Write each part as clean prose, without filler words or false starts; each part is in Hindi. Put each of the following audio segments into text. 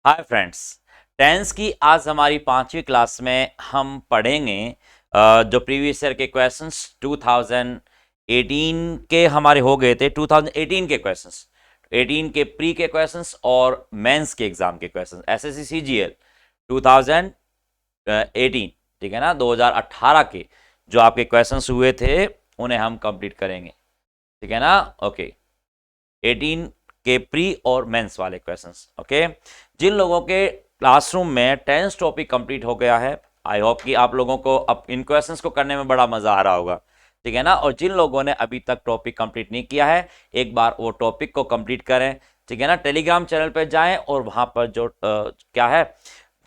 Hi friends. टेंस की आज हमारी 5वीं क्लास में हम पढ़ेंगे जो प्रीवियस ईयर के क्वेश्चंस 2018 के हमारे हो गए थे। 2018 के क्वेश्चंस, 18 के प्री के क्वेश्चंस और मेंस के एग्जाम के क्वेश्चंस, एसएससी सीजीएल 2018, ठीक है ना, 2018 के जो आपके क्वेश्चंस हुए थे उन्हें हम कंप्लीट करेंगे, ठीक है ना। ओके, 18 के प्री और मेंस वाले क्वेश्चंस। ओके, जिन लोगों के क्लासरूम में टेंस टॉपिक कंप्लीट हो गया है, आई होप कि आप लोगों को अब इन क्वेश्चंस को करने में बड़ा मजा आ रहा होगा, ठीक है ना। और जिन लोगों ने अभी तक टॉपिक कंप्लीट नहीं किया है, एक बार वो टॉपिक को कंप्लीट करें, ठीक है ना। टेलीग्राम चैनल पे जाएं और वहां पर जो क्या है,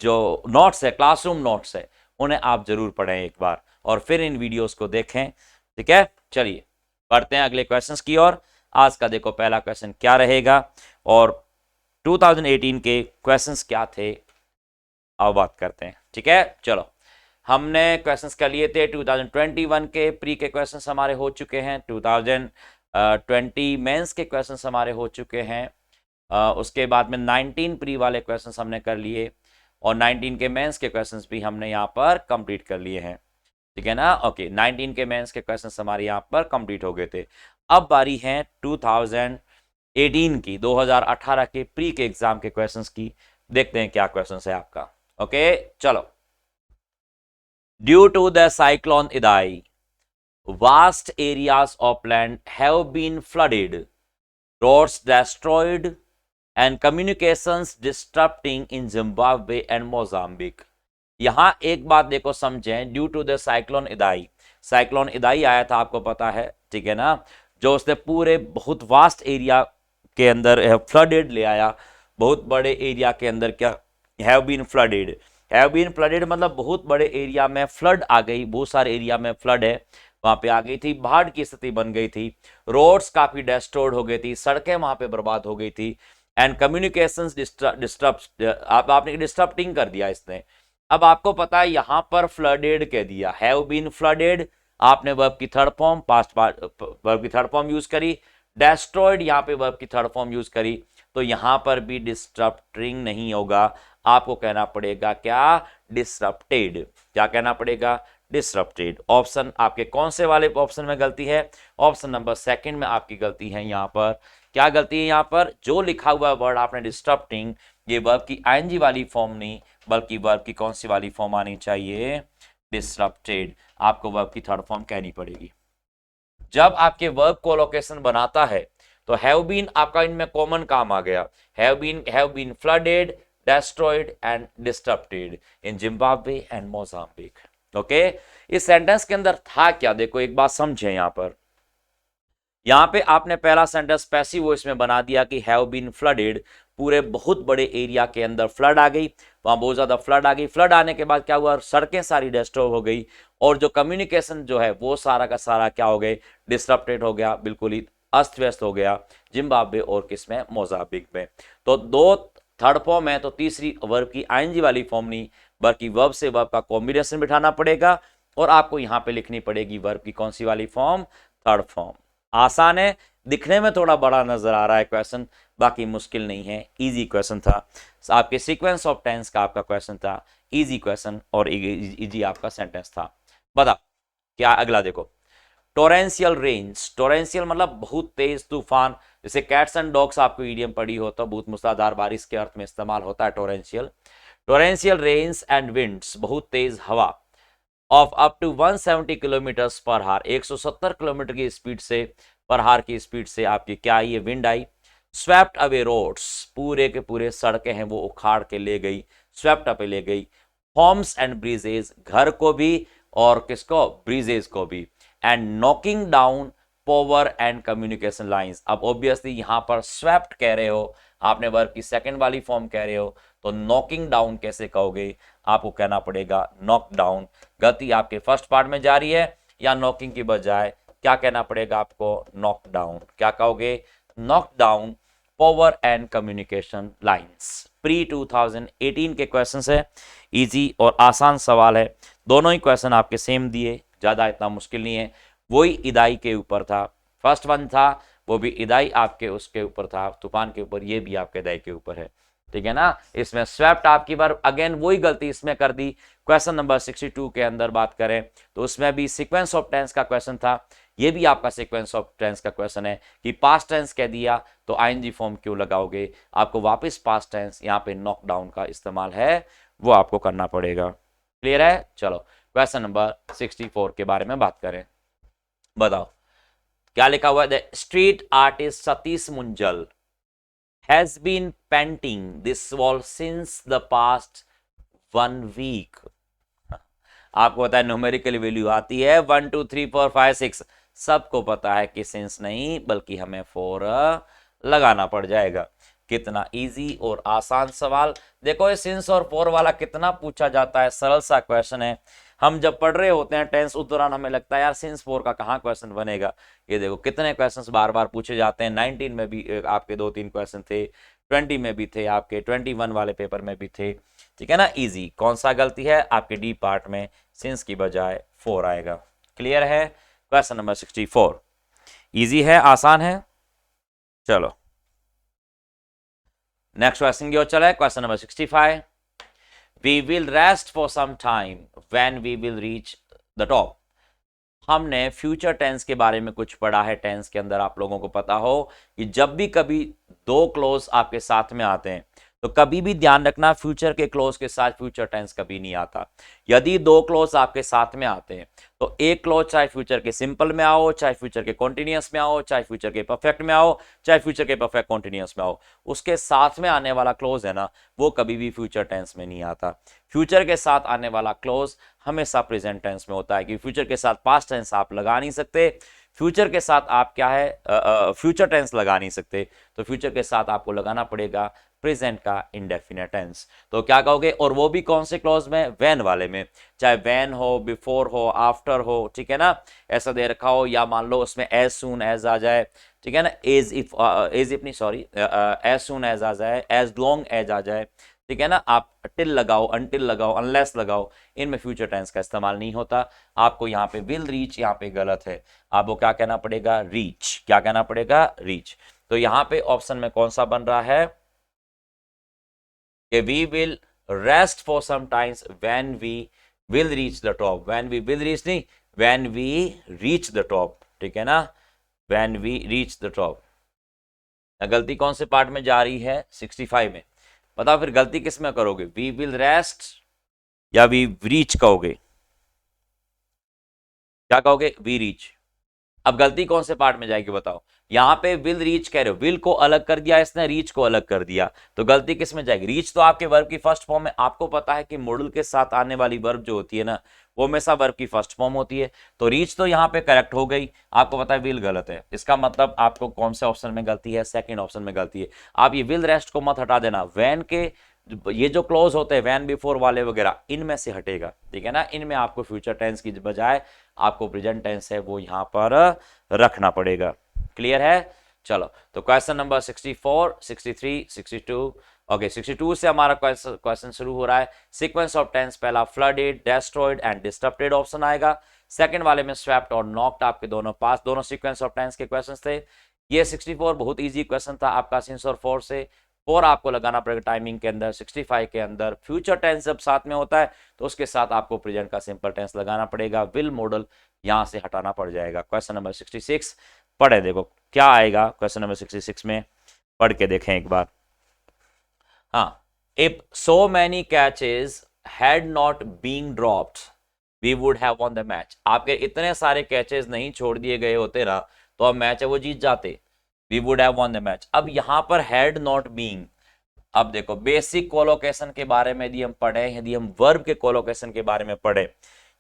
जो नोट्स है, क्लासरूम नोट्स है, उन्हें आप जरूर पढ़ें एक बार और फिर इन वीडियोस को देखें, ठीक है। चलिए बढ़ते हैं अगले क्वेश्चंस की ओर। आज का देखो पहला क्वेश्चन क्या रहेगा और 2018 के क्वेश्चंस क्या थे, अब बात करते हैं, ठीक है। चलो, हमने क्वेश्चंस क्या लिए थे। 2021 के प्री के क्वेश्चंस हमारे हो चुके हैं, 2020 मेंस के क्वेश्चंस हमारे हो चुके हैं, उसके बाद में 19 प्री वाले क्वेश्चंस हमने कर लिए और 19 के मेंस के क्वेश्चंस भी हमने यहाँ पर कंप्लीट कर लिए हैं, ठीक है ना। ओके, 19 के मेंस के क्वेश्चंस हमारे यहाँ पर कंप्लीट हो गए थे। अब बारी है 2018 की, 2018 के प्री के एग्जाम के क्वेश्चंस की। देखते हैं क्या क्वेश्चंस है आपका। ओके चलो। Due to the cyclone Idai, vast areas of land have been flooded, roads destroyed, and communications disrupting in Zimbabwe and Mozambique. यहां एक बात देखो, समझें। Due to the cyclone Idai, cyclone Idai आया था, आपको पता है, ठीक है ना, जो उसने पूरे बहुत वास्ट एरिया के अंदर फ्लडेड ले आया। बहुत बड़े एरिया के अंदर क्या have been flooded, have been flooded मतलब बहुत बड़े एरिया में फ्लड आ गई, बहुत सारे एरिया में फ्लड है, वहां पे आ गई थी, बाढ़ की स्थिति बन गई थी, रोड्स काफी डिस्ट्रॉयड हो गई थी, सड़कें वहां पे बर्बाद हो गई थी, एंड कम्युनिकेशंस डिस्टर्ब, आपने डिस्टर्बिंग कर दिया इसने। अब आपको पता है यहां पर फ्लडेड कह दिया, हैव बीन फ्लडेड, आपने वर्ब की थर्ड फॉर्म, पास्ट वर्ब की थर्ड फॉर्म यूज करी, डेस्ट्रॉयड यहां पे वर्ब की थर्ड फॉर्म यूज करी, तो यहां पर भी डिस्टर्बिंग नहीं होगा, आपको कहना पड़ेगा क्या, डिसरप्टेड। क्या कहना पड़ेगा, डिसरप्टेड। ऑप्शन आपके कौन से वाले ऑप्शन में गलती है, ऑप्शन नंबर सेकंड में आपकी गलती है। यहां पर क्या गलती है, यहां पर जो लिखा हुआ वर्ड आपने डिस्टर्बिंग, ये वर्ब की आईएनजी वाली फॉर्म नहीं, बल्कि वर्ब की कौन सी वाली फॉर्म आनी चाहिए, डिसरप्टेड। आपको वर्ब की थर्ड फॉर्म कहनी पड़ेगी। जब आपके वर्ब कोलोकेशन बनाता है तो हैव बीन आपका इनमें कॉमन काम आ गया, have been flooded, destroyed and disrupted in Zimbabwe and Mozambique. Okay, इस सेंटेंस के अंदर था क्या, देखो एक बात समझे। यहां पे आपने पहला सेंटेंस पैसिव वॉइस में बना दिया कि हैव बीन फ्लडेड, पूरे बहुत बड़े एरिया के अंदर फ्लड आ गई, वहां बहुत ज्यादा फ्लड आ गई। फ्लड आने के बाद क्या हुआ, सड़कें सारी डिस्ट्रॉय हो गई और जो कम्युनिकेशन जो है वो सारा का सारा क्या हो गए, डिसरप्टेड हो गया, बिल्कुल ही अस्त व्यस्त हो गया, जिम्बाब्वे और किसमें, मोजाम्बिक में। तो दो थर्ड फॉर्म है, तो तीसरी वर्ब की आईएनजी वाली फॉर्म नहीं, बल्कि वर्ब से वर्ब का कॉम्बिनेशन बिठाना पड़ेगा और आपको यहां पे लिखनी पड़ेगी वर्ब की कौन सी वाली फॉर्म, थर्ड फॉर्म। आसान है, दिखने में थोड़ा बड़ा नजर आ रहा है क्वेश्चन, बाकी मुश्किल नहीं है, इजी क्वेश्चन था। आपके सीक्वेंस ऑफ टेंस का आपका क्वेश्चन था, इजी क्वेश्चन और इजी आपका सेंटेंस था। बता क्या अगला देखो। टोरेंशियल रेंज, टोरेंशियल मतलब बहुत तेज तूफान, जैसे कैट्स एंड डॉग्स आपको ईडियम पड़ी हो तो बहुत मूसलाधार बारिश के अर्थ में इस्तेमाल होता है torrential. Torrential rains and winds, बहुत तेज हवा, ऑफ अप टू 170 किलोमीटर पर हार, 170 किलोमीटर की स्पीड से, पर हार की स्पीड से आपकी क्या ये विंड आई। स्वेप्ट अवे रोड्स, पूरे के पूरे सड़कें हैं वो उखाड़ के ले गई, स्वेप्ट अवे ले गई। होम्स एंड ब्रिजेस, घर को भी और किसको, ब्रिजेस को भी। And knocking down power and communication lines. अब ऑब्वियसली यहां पर स्वेप्ट कह रहे हो, आपने वर्ब की सेकंड वाली फॉर्म कह रहे हो, तो नॉकिंग डाउन कैसे कहोगे, आपको कहना पड़ेगा नॉक डाउन। गलती आपके फर्स्ट पार्ट में जा रही है, या नॉकिंग की बजाय क्या कहना पड़ेगा आपको, नॉक डाउन। क्या कहोगे, knock down power and communication lines. Pre 2018 के क्वेश्चन है, इजी और आसान सवाल है, दोनों ही क्वेश्चन आपके सेम दिए, ज्यादा इतना मुश्किल नहीं है। वही इदाई के ऊपर था, फर्स्ट वन था वो भी इदाई आपके उसके ऊपर था, तूफान के ऊपर, ये भी आपके इदाई के ऊपर है। ठीक है ना। इसमें स्वेप्ट आपकी बार अगेन वही गलती इसमें कर दी। क्वेश्चन नंबर 62 के अंदर बात करें तो उसमें भी सीक्वेंस ऑफ टेंस का क्वेश्चन था, ये भी आपका सीक्वेंस ऑफ टेंस का क्वेश्चन है कि पास्ट टेंस कह दिया तो आईएनजी फॉर्म क्यों लगाओगे, आपको वापस पास्ट टेंस यहाँ पे नॉकडाउन का इस्तेमाल है वो आपको करना पड़ेगा। क्लियर है। चलो क्वेश्चन नंबर 64 के बारे में बात करें। बताओ क्या लिखा हुआ है। The street artist Satish Munjal has been painting this wall since the past 1 week. आपको पता है न्यूमेरिकल वैल्यू आती है 1 2 3 4 5 6, सबको पता है कि सिंस नहीं बल्कि हमें 4 लगाना पड़ जाएगा। कितना इजी और आसान सवाल। देखो ये सिंस और 4 वाला कितना पूछा जाता है, सरल सा क्वेश्चन है। हम जब पढ़ रहे होते हैं टेंस उस दौरान हमें लगता है यार सिंस 4 का कहाँ क्वेश्चन बनेगा। ये देखो कितने क्वेश्चंस बार बार पूछे जाते हैं। 19 में भी आपके 2-3 क्वेश्चन थे, 20 में भी थे, आपके 21 वाले पेपर में भी थे। ठीक है ना। इजी कौन सा गलती है आपके डी पार्ट में, सिंस की बजाय 4 आएगा। क्लियर है। क्वेश्चन नंबर 64 इजी है, आसान है। चलो नेक्स्ट क्वेश्चन की ओर चले। Question number 65 we will rest for some time when we will reach the top. हमने फ्यूचर टेंस के बारे में कुछ पढ़ा है टेंस के अंदर। आप लोगों को पता हो कि जब भी कभी दो क्लोज आपके साथ में आते हैं तो कभी भी ध्यान रखना फ्यूचर के क्लोज के साथ फ्यूचर टेंस कभी नहीं आता। यदि दो क्लोज आपके साथ में आते हैं तो एक क्लोज चाहे फ्यूचर के सिंपल में आओ, चाहे फ्यूचर के कॉन्टिन्यूअस में आओ, चाहे फ्यूचर के परफेक्ट में आओ, चाहे फ्यूचर के परफेक्ट कॉन्टिन्यूअस में आओ, उसके साथ में आने वाला क्लोज है ना वो कभी भी फ्यूचर टेंस में नहीं आता। फ्यूचर के साथ आने वाला क्लोज हमेशा प्रेजेंट टेंस में होता है कि फ्यूचर के साथ पास्ट टेंस आप लगा नहीं सकते, फ्यूचर के साथ आप क्या है फ्यूचर टेंस लगा नहीं सकते, तो फ्यूचर के साथ आपको लगाना पड़ेगा प्रेजेंट का इंडेफिनिट टेंस। तो क्या कहोगे, और वो भी कौन से क्लॉज में, व्हेन वाले में, चाहे व्हेन हो, बिफोर हो, आफ्टर हो, ठीक है ना, ऐसा दे रखा हो, या मान लो उसमें एज सून एज आ जाए, ठीक है ना, एज इफ नहीं सॉरी एज सून एज आ जाए, एज लॉन्ग एज आ जाए, ठीक है ना, आप टिल लगाओ, अनटिल लगाओ, अनलेस लगाओ, इनमें फ्यूचर टेंस का इस्तेमाल नहीं होता। आपको यहाँ पे विल रीच यहाँ पे गलत है, आपको क्या कहना पड़ेगा, रीच। क्या कहना पड़ेगा, रीच। तो यहाँ पे ऑप्शन में कौन सा बन रहा है कि we will rest for some times when we will reach the top. When we will reach नहीं, when we reach the top, ठीक है ना, when we reach the top. गलती कौन से पार्ट में जा रही है, 65 में। बताओ फिर गलती किस में करोगे, वी विल रेस्ट या वी रीच कहोगे, क्या कहोगे, वी रीच। अब गलती कौन से पार्ट में जाएगी बताओ। यहां पे विल रीच कह रहे हो, विल को अलग कर दिया इसने, रीच को अलग कर दिया, तो गलती किस में जाएगी। रीच तो आपके वर्ब की फर्स्ट फॉर्म है, आपको पता है कि मॉडल के साथ आने वाली वर्ब जो होती है ना वो हमेशा वर्ब की फर्स्ट फॉर्म होती है, तो रीच तो यहाँ पे करेक्ट हो गई। आपको पता है विल गलत है, इसका मतलब आपको कौन से ऑप्शन में गलती है, सेकंड ऑप्शन में गलती है। आप ये विल रेस्ट को मत हटा देना, वैन के ये जो क्लोज होते हैं वैन बिफोर वाले वगैरह इनमें से हटेगा, ठीक है ना, इनमें आपको फ्यूचर टेंस की बजाय आपको प्रेजेंट टेंस है वो यहां पर रखना पड़ेगा। क्लियर है। चलो तो क्वेश्चन नंबर 64, 63, 62, ओके 62 से हमारा क्वेश्चन शुरू हो रहा है। सीक्वेंस ऑफ टेंस पहला flooded, destroyed and disturbed option आएगा। सेकंड वाले में स्वेप्ट और नॉक्ड आपके दोनों पास, दोनों सीक्वेंस ऑफ टेंस के क्वेश्चंस थे। ये 64 बहुत इजी क्वेश्चन था आपका सिंस और फॉर से। फॉर आपको लगाना पड़ेगा टाइमिंग के अंदर, 65 के अंदर फ्यूचर टेंस जब साथ में होता है तो उसके साथ आपको प्रेजेंट का सिंपल टेंस लगाना पड़ेगा, विल मॉडल यहां से हटाना पड़ जाएगा। क्वेश्चन नंबर 66 पढ़े, देखो क्या आएगा क्वेश्चन नंबर 66 में, पढ़ के देखें एक बार। हाँ, if so many catches had not been dropped we would have won the match. आपके इतने सारे कैचेस नहीं छोड़ दिए गए होते ना तो अब मैच है वो जीत जाते, we would have won the match. अब यहां पर हैड नॉट बीन, अब देखो बेसिक कोलोकेशन के बारे में यदि हम पढ़े, यदि हम वर्ब के कोलोकेशन के बारे में पढ़े,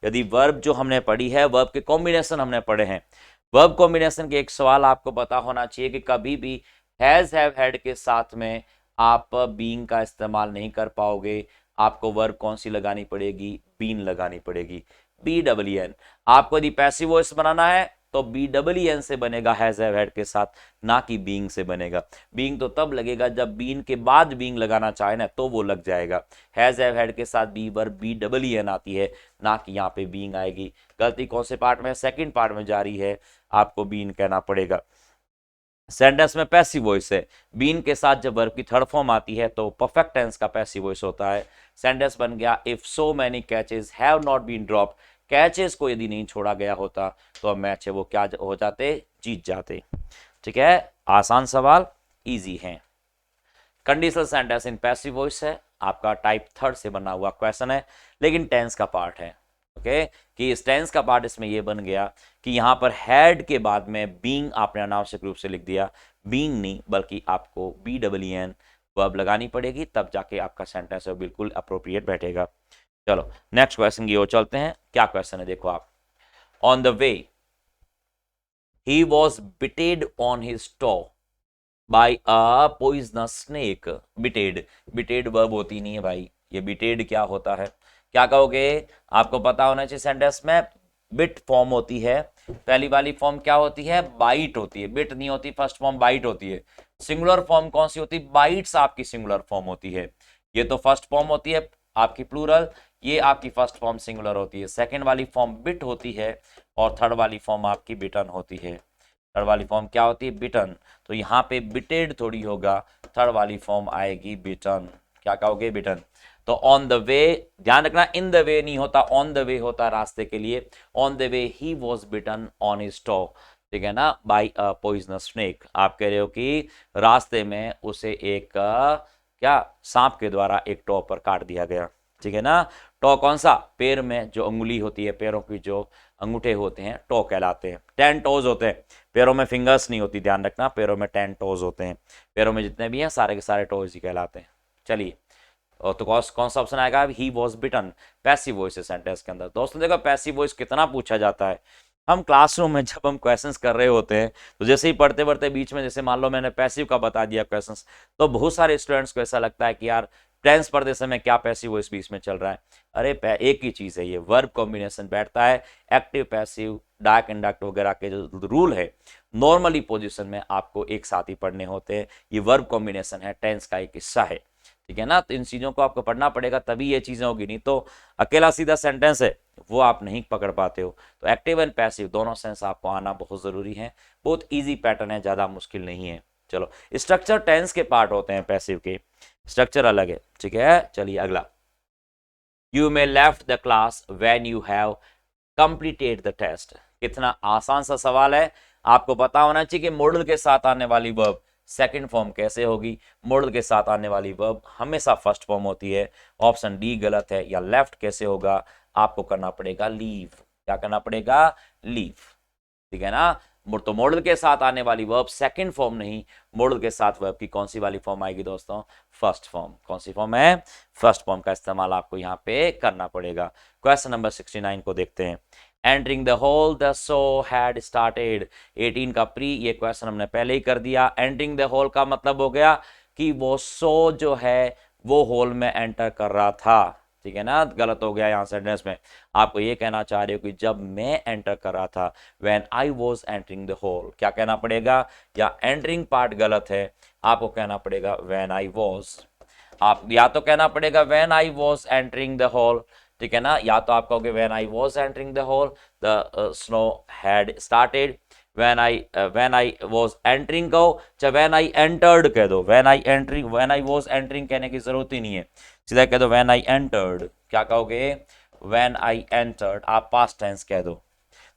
यदि वर्ब जो हमने पढ़ी है वर्ब के कॉम्बिनेशन हमने पढ़े हैं, वर्ब कॉम्बिनेशन के एक सवाल आपको पता होना चाहिए कि कभी भी हैज हैव हैड के साथ में आप बीइंग का इस्तेमाल नहीं कर पाओगे, आपको वर्ब कौन सी लगानी पड़ेगी, बीन लगानी पड़ेगी, BWN। आपको यदि पैसिव वॉइस बनाना है तो BWN से बनेगा हैज हैव हैड के साथ, ना कि बीइंग से बनेगा। बीइंग तो तब लगेगा जब बीन के बाद बीइंग लगाना चाहे ना तो वो लग जाएगा। हैज हैव हैड के साथ बी वर्ब BWN आती है, ना कि यहाँ पे बीइंग आएगी। गलती कौन से पार्ट में, सेकंड पार्ट में जा रही है, आपको बीन कहना पड़ेगा। सेंटेंस में पैसिव वॉइस है, बीन के साथ जब वर्ब की थर्ड फॉर्म आती है तो परफेक्ट टेंस का पैसिव वॉइस होता है। सेंटेंस बन गया if so many catches have not been dropped, catches को यदि नहीं छोड़ा गया होता तो अब मैच है वो क्या हो जाते, जीत जाते। ठीक है, आसान सवाल, इजी है। Conditional sentence in passive voice है, आपका टाइप थर्ड से बना हुआ क्वेश्चन है, लेकिन टेंस का पार्ट है। ओके, कि इस टेंस का पार्ट इसमें यह बन गया कि यहां पर हैड के बाद में बीइंग आपने अनावश्यक रूप से लिख दिया, बीइंग नहीं बल्कि आपको BEEN वर्ब लगानी पड़ेगी, तब जाके आपका सेंटेंस है बिल्कुल अप्रोप्रिएट बैठेगा। चलो नेक्स्ट क्वेश्चन की ओर चलते हैं। क्या क्वेश्चन है देखो आप। On the way he was bited on his toe by a poisonous snake. Bited, bited verb होती नहीं है भाई, ये बिटेड क्या होता है, क्या कहोगे, आपको पता होना चाहिए। सेंटेंस में बिट फॉर्म होती है, पहली वाली फॉर्म क्या होती है, बाइट होती है, बिट नहीं होती, फर्स्ट फॉर्म बाइट होती है। सिंगुलर फॉर्म कौन सी होती है, बाइट्स आपकी सिंगुलर फॉर्म होती है। ये तो फर्स्ट फॉर्म होती है आपकी प्लूरल, ये आपकी फर्स्ट फॉर्म सिंगुलर होती है। सेकेंड वाली फॉर्म बिट होती है और थर्ड वाली फॉर्म आपकी बिटन होती है। थर्ड वाली फॉर्म क्या होती है, बिटन। तो यहाँ पे बिटेड थोड़ी होगा, थर्ड वाली फॉर्म आएगी बिटन। क्या कहोगे, बिटन। तो ऑन द वे, ध्यान रखना इन द वे नहीं होता, ऑन द वे होता रास्ते के लिए। On the way he was bitten on his toe, ठीक है ना, बाई अ पॉइजनस स्नेक। आप कह रहे हो कि रास्ते में उसे एक क्या सांप के द्वारा एक टो पर काट दिया गया, ठीक है ना। टो कौन सा, पैर में जो अंगुली होती है, पैरों की जो अंगूठे होते हैं टो कहलाते हैं। 10 टोज होते हैं, पैरों में फिंगर्स नहीं होती, ध्यान रखना, पैरों में 10 टोज होते हैं। पैरों में जितने भी हैं सारे के सारे टोज ही कहलाते हैं। चलिए, और तो कौन सा ऑप्शन आएगा, he was bitten, passive voice है सेंटेंस के अंदर। दोस्तों देखो पैसिव वॉइस कितना पूछा जाता है। हम क्लासरूम में जब हम क्वेश्चंस कर रहे होते हैं तो जैसे ही पढ़ते पढ़ते बीच में, जैसे मान लो मैंने पैसिव का बता दिया क्वेश्चंस, तो बहुत सारे स्टूडेंट्स को ऐसा लगता है कि यार टेंस पढ़ते समय क्या पैसिव वॉइस बीच में चल रहा है। अरे एक ही चीज है, ये वर्ब कॉम्बिनेशन बैठता है। एक्टिव, पैसिव, डायरेक्ट, इंडायरेक्ट वगैरह के जो रूल है नॉर्मली पोजिशन में आपको एक साथ ही पढ़ने होते हैं। ये वर्ब कॉम्बिनेशन है, टेंस का एक हिस्सा है, ठीक है ना। तो इन चीजों को आपको पढ़ना पड़ेगा तभी ये चीजें होगी, नहीं तो अकेला सीधा सेंटेंस है वो आप नहीं पकड़ पाते हो। तो एक्टिव एंड पैसिव दोनों सेंस आपको आना बहुत जरूरी है। बहुत इजी पैटर्न है, ज्यादा मुश्किल नहीं है। चलो, स्ट्रक्चर टेंस के पार्ट होते हैं, पैसिव के स्ट्रक्चर अलग है, ठीक है। चलिए अगला, you may left the class when you have completed the test. कितना आसान सा सवाल है। आपको पता होना चाहिए कि मॉडल के साथ आने वाली वर्ब सेकंड फॉर्म कैसे होगी। मॉडल के साथ आने वाली वर्ब हमेशा फर्स्ट फॉर्म होती है। ऑप्शन डी गलत है। या लेफ्ट कैसे होगा, आपको करना पड़ेगा लीव। क्या करना पड़ेगा, लीव, ठीक है ना। तो मॉडल के साथ आने वाली वर्ब सेकंड फॉर्म नहीं, मॉडल के साथ वर्ब की कौन सी वाली फॉर्म आएगी दोस्तों, फर्स्ट फॉर्म। कौन सी फॉर्म है, फर्स्ट फॉर्म का इस्तेमाल आपको यहां पे करना पड़ेगा। क्वेश्चन नंबर 69 को देखते हैं। Entering the hall the show had started. 18 का प्री, ये क्वेश्चन हमने पहले ही कर दिया। एंटरिंग द हॉल का मतलब हो गया कि वो शो जो है वो हॉल में एंटर कर रहा था, ठीक है ना। गलत हो गया यहाँ सेंटेंस में। आपको ये कहना चाह रहे हो कि जब मैं एंटर कर रहा था, when I was entering the hall. क्या कहना पड़ेगा, या एंटरिंग पार्ट गलत है, आपको कहना पड़ेगा व्हेन आई वॉज। आप या तो कहना पड़ेगा when I was entering the hall, ठीक है ना, या तो आप कहोगे when I was entering the hall the snow had started. When I was entering कहो, चाहे व्हेन आई एंटर्ड कह दो। व्हेन आई वॉज एंटरिंग कहने की जरूरत ही नहीं है, सीधा कह दो व्हेन आई एंटर्ड। क्या कहोगे, व्हेन आई एंटर्ड, आप पास्ट टेंस कह दो।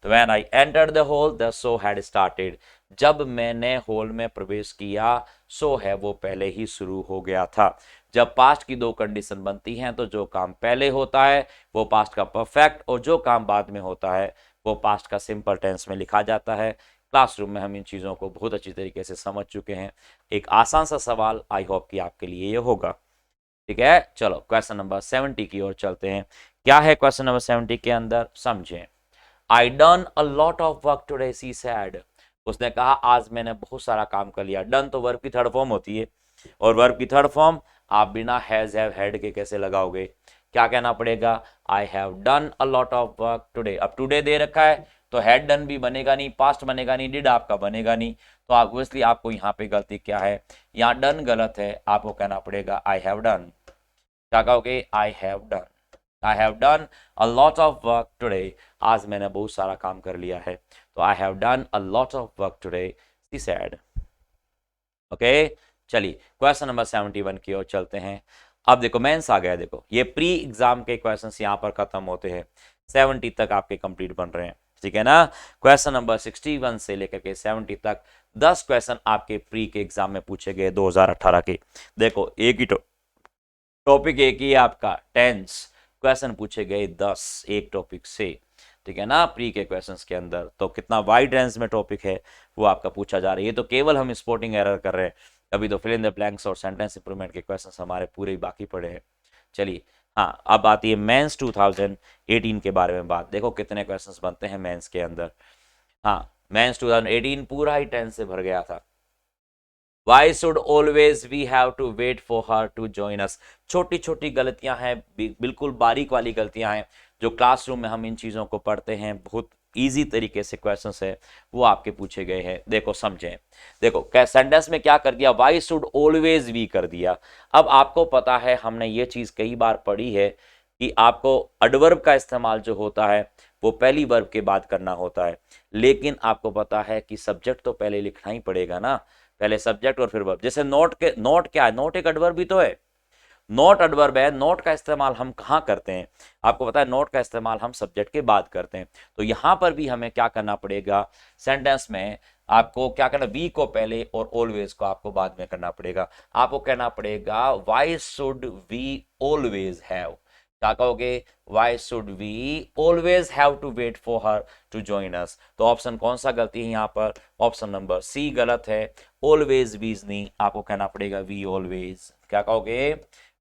तो when I entered the hall the show had started. जब मैंने हॉल में प्रवेश किया, शो है वो पहले ही शुरू हो गया था। जब पास्ट की दो कंडीशन बनती हैं तो जो काम पहले होता है वो पास्ट का परफेक्ट, और जो काम बाद में होता है वो पास्ट का सिंपल टेंस में लिखा जाता है। क्लासरूम में हम इन चीज़ों को बहुत अच्छी तरीके से समझ चुके हैं। एक आसान सा सवाल, आई होप कि आपके लिए ये होगा, ठीक है। चलो क्वेश्चन नंबर 70 की ओर चलते हैं। क्या है क्वेश्चन नंबर 70 के अंदर, समझें। I done a lot of work today, she said. उसने कहा आज मैंने बहुत सारा काम कर लिया। डन तो वर्ब की थर्ड फॉर्म होती है, और वर्ब की थर्ड फॉर्म आप बिना हैज हैव हैड के कैसे लगाओगे। क्या कहना पड़ेगा, I have done a lot of work today. अब टुडे दे रखा है तो हैड डन भी बनेगा नहीं, पास्ट बनेगा नहीं, डिड आपका बनेगा नहीं। तो ऑब्वियसली आपको यहाँ पे गलती क्या है, यहाँ डन गलत है, आपको कहना पड़ेगा आई हैव डन। क्या कहोगे, I have done. I have done a lot of work today, आज मैंने बहुत सारा काम कर लिया है। तो I have done a lot of work today, she said. Okay चलिए क्वेश्चन नंबर 71 की ओर चलते हैं। अब देखो मेंस आ गया, देखो ये प्री एग्जाम के क्वेश्चंस यहां पर खत्म होते हैं, 70 तक आपके कंप्लीट बन रहे हैं, ठीक है ना। क्वेश्चन नंबर 61 से लेकर के 70 तक 10 क्वेश्चन आपके प्री के एग्जाम में पूछे गए 2018 के। देखो एक ही टॉपिक एक ही आपका टेंस, क्वेश्चन पूछे गए 10 एक टॉपिक से, ठीक है ना, प्री के क्वेश्चंस के अंदर। तो कितना वाइड रेंज में टॉपिक है वो आपका पूछा जा रहा है। ये तो केवल हम स्पोर्टिंग एरर कर रहे हैं, अभी तो फिल इन द ब्लैंक्स और सेंटेंस इंप्रूवमेंट के क्वेश्चंस हमारे पूरे बाकी पड़े हैं। चलिए हाँ, अब आती है मेंस 2018 के बारे में बात। देखो कितने क्वेश्चंस बनते हैं मेंस के अंदर। हाँ, मेंस 2018 पूरा ही टेंस से भर गया था। Why should always we have to wait for her to join us? छोटी छोटी गलतियां हैं, बिल्कुल बारीक वाली गलतियां हैं, जो क्लासरूम में हम इन चीज़ों को पढ़ते हैं, बहुत इजी तरीके से क्वेश्चंस है वो आपके पूछे गए हैं। देखो समझें, देखो सेंटेंस में क्या कर दिया, वाई शुड ऑलवेज वी कर दिया। अब आपको पता है, हमने ये चीज़ कई बार पढ़ी है कि आपको एडवर्ब का इस्तेमाल जो होता है वो पहली वर्ब के बाद करना होता है, लेकिन आपको पता है कि सब्जेक्ट तो पहले लिखना ही पड़ेगा ना, पहले सब्जेक्ट और फिर वर्ब। जैसे नोट के, नोट क्या है, नोट एक एडवर्ब भी तो है, नोट एडवर्ब है। नोट का इस्तेमाल हम कहाँ करते हैं, आपको पता है, नोट का इस्तेमाल हम सब्जेक्ट के बाद करते हैं। तो यहां पर भी हमें क्या करना पड़ेगा, सेंटेंस में आपको क्या करना, वी को पहले और ऑलवेज को आपको बाद में करना पड़ेगा। आपको कहना पड़ेगा why should we always have, क्या कहोगे, why should we always have to wait for her to join us. तो ऑप्शन कौन सा गलती है यहाँ पर, ऑप्शन नंबर सी गलत है, ऑलवेज वीज नहीं, आपको कहना पड़ेगा वी ऑलवेज। क्या कहोगे,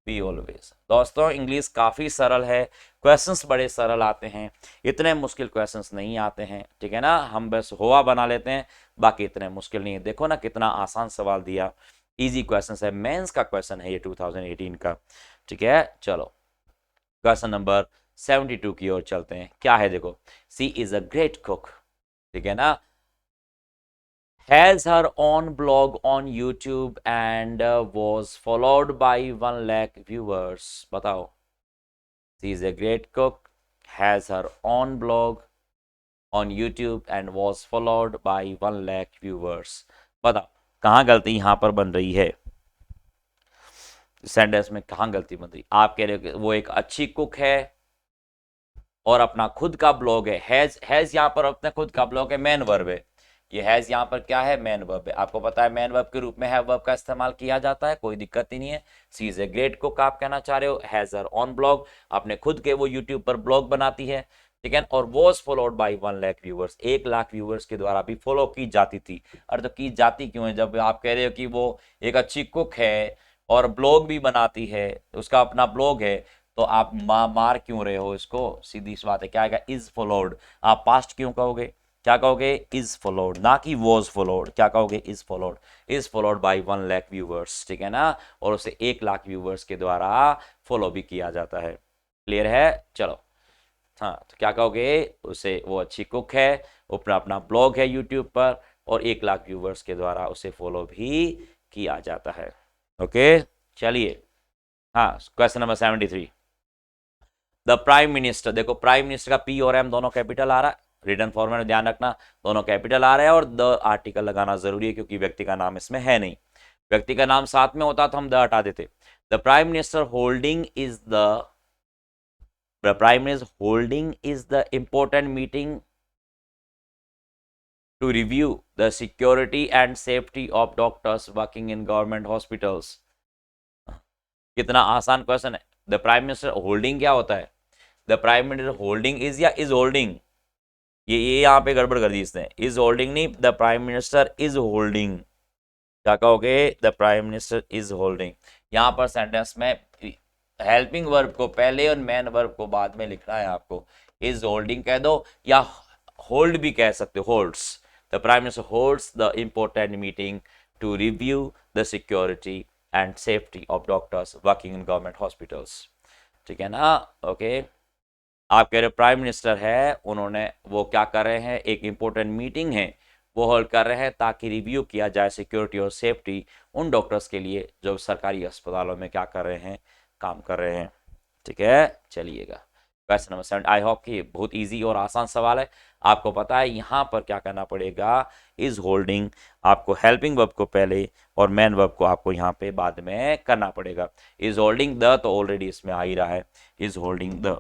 वी ऑलवेज। दोस्तों इंग्लिश काफी सरल है, क्वेश्चंस बड़े सरल आते हैं, इतने मुश्किल क्वेश्चंस नहीं आते हैं, ठीक है ना। हम बस हुआ बना लेते हैं, बाकी इतने मुश्किल नहीं है। देखो ना कितना आसान सवाल दिया, इजी क्वेश्चन है, मेंस का क्वेश्चन है ये 2018 का, ठीक है। चलो क्वेश्चन नंबर 72 की ओर चलते हैं। क्या है देखो, सी इज अ ग्रेट कुक, ठीक है ना, has her own blog on YouTube and was followed by 1 lakh viewers। बताओ, she is a great cook, has her own blog on YouTube and was followed by 1 lakh viewers। बताओ कहाँ गलती यहां पर बन रही है, सेंटेंस में कहाँ गलती बन रही। आप कह रहे हो वो एक अच्छी कुक है और अपना खुद का ब्लॉग है, हैज यहाँ पर अपने खुद का ब्लॉग है, मेन वर्ब है, ये हैज यहाँ पर क्या है, मेन वर्ब है। आपको पता है मेन वर्ब के रूप में हैव वर्ब का इस्तेमाल किया जाता है, कोई दिक्कत ही नहीं है। सी इज ए ग्रेट कुक आप कहना चाह रहे हो, हैज हर ऑन ब्लॉग, अपने खुद के वो यूट्यूब पर ब्लॉग बनाती है, ठीक है। और was followed by 1 lakh viewers, 1 lakh viewers के द्वारा भी फॉलो की जाती थी। अरे तो की जाती क्यों है, जब आप कह रहे हो कि वो एक अच्छी कुक है और ब्लॉग भी बनाती है, उसका अपना ब्लॉग है, तो आप मार क्यों रहे हो इसको, सीधी सी बात है। क्या आएगा, इज फॉलोड। आप पास्ट क्यों कहोगे, क्या कहोगे, इज फॉलोड, ना कि वॉज फॉलोड। क्या कहोगे, is followed, is followed by 1 lakh viewers, ठीक है ना। और उसे 1 लाख व्यूवर्स के द्वारा फॉलो भी किया जाता है। क्लियर है, चलो हाँ, तो क्या कहोगे, उसे वो अच्छी कुक है, अपना अपना ब्लॉग है यूट्यूब पर और 1 लाख व्यूवर्स के द्वारा उसे फॉलो भी किया जाता है। ओके चलिए, हाँ question number 73, the prime minister. देखो प्राइम मिनिस्टर का पी और एम दोनों कैपिटल आ रहा है, रिटन फॉर्मेट में ध्यान रखना, दोनों कैपिटल आ रहा है और द आर्टिकल लगाना जरूरी है क्योंकि व्यक्ति का नाम इसमें है नहीं। व्यक्ति का नाम साथ में होता तो हम द हटा देते। The prime minister holding is the prime minister holding is the important meeting to review the security and safety of doctors working in government hospitals. कितना आसान क्वेश्चन है। द प्राइम मिनिस्टर होल्डिंग क्या होता है, the prime minister holding is या इज होल्डिंग, ये यहाँ पे गड़बड़ कर दी इसने, इज होल्डिंग नहीं, the prime minister is holding. क्या कहोगे, the prime minister is holding. यहाँ पर सेंटेंस में हेल्पिंग वर्ब को पहले और मेन वर्ब को बाद में लिखना है आपको। इज होल्डिंग कह दो या होल्ड भी कह सकते हो, holds. The prime minister holds the important meeting to review the security and safety of doctors working in government hospitals, ठीक है ना। ओके आप कह रहे प्राइम मिनिस्टर है, उन्होंने वो क्या कर रहे हैं, एक इंपॉर्टेंट मीटिंग है वो होल्ड कर रहे हैं ताकि रिव्यू किया जाए सिक्योरिटी और सेफ्टी उन डॉक्टर्स के लिए जो सरकारी अस्पतालों में क्या कर रहे हैं, काम कर रहे हैं, ठीक है। चलिएगा क्वेश्चन नंबर 7, आई होप कि ये बहुत इजी और आसान सवाल है। आपको पता है यहाँ पर क्या करना पड़ेगा, इज होल्डिंग आपको हेल्पिंग वर्ब को पहले और मेन वर्ब को आपको यहाँ पे बाद में करना पड़ेगा। इज होल्डिंग द तो ऑलरेडी इसमें आ ही रहा है, is holding the,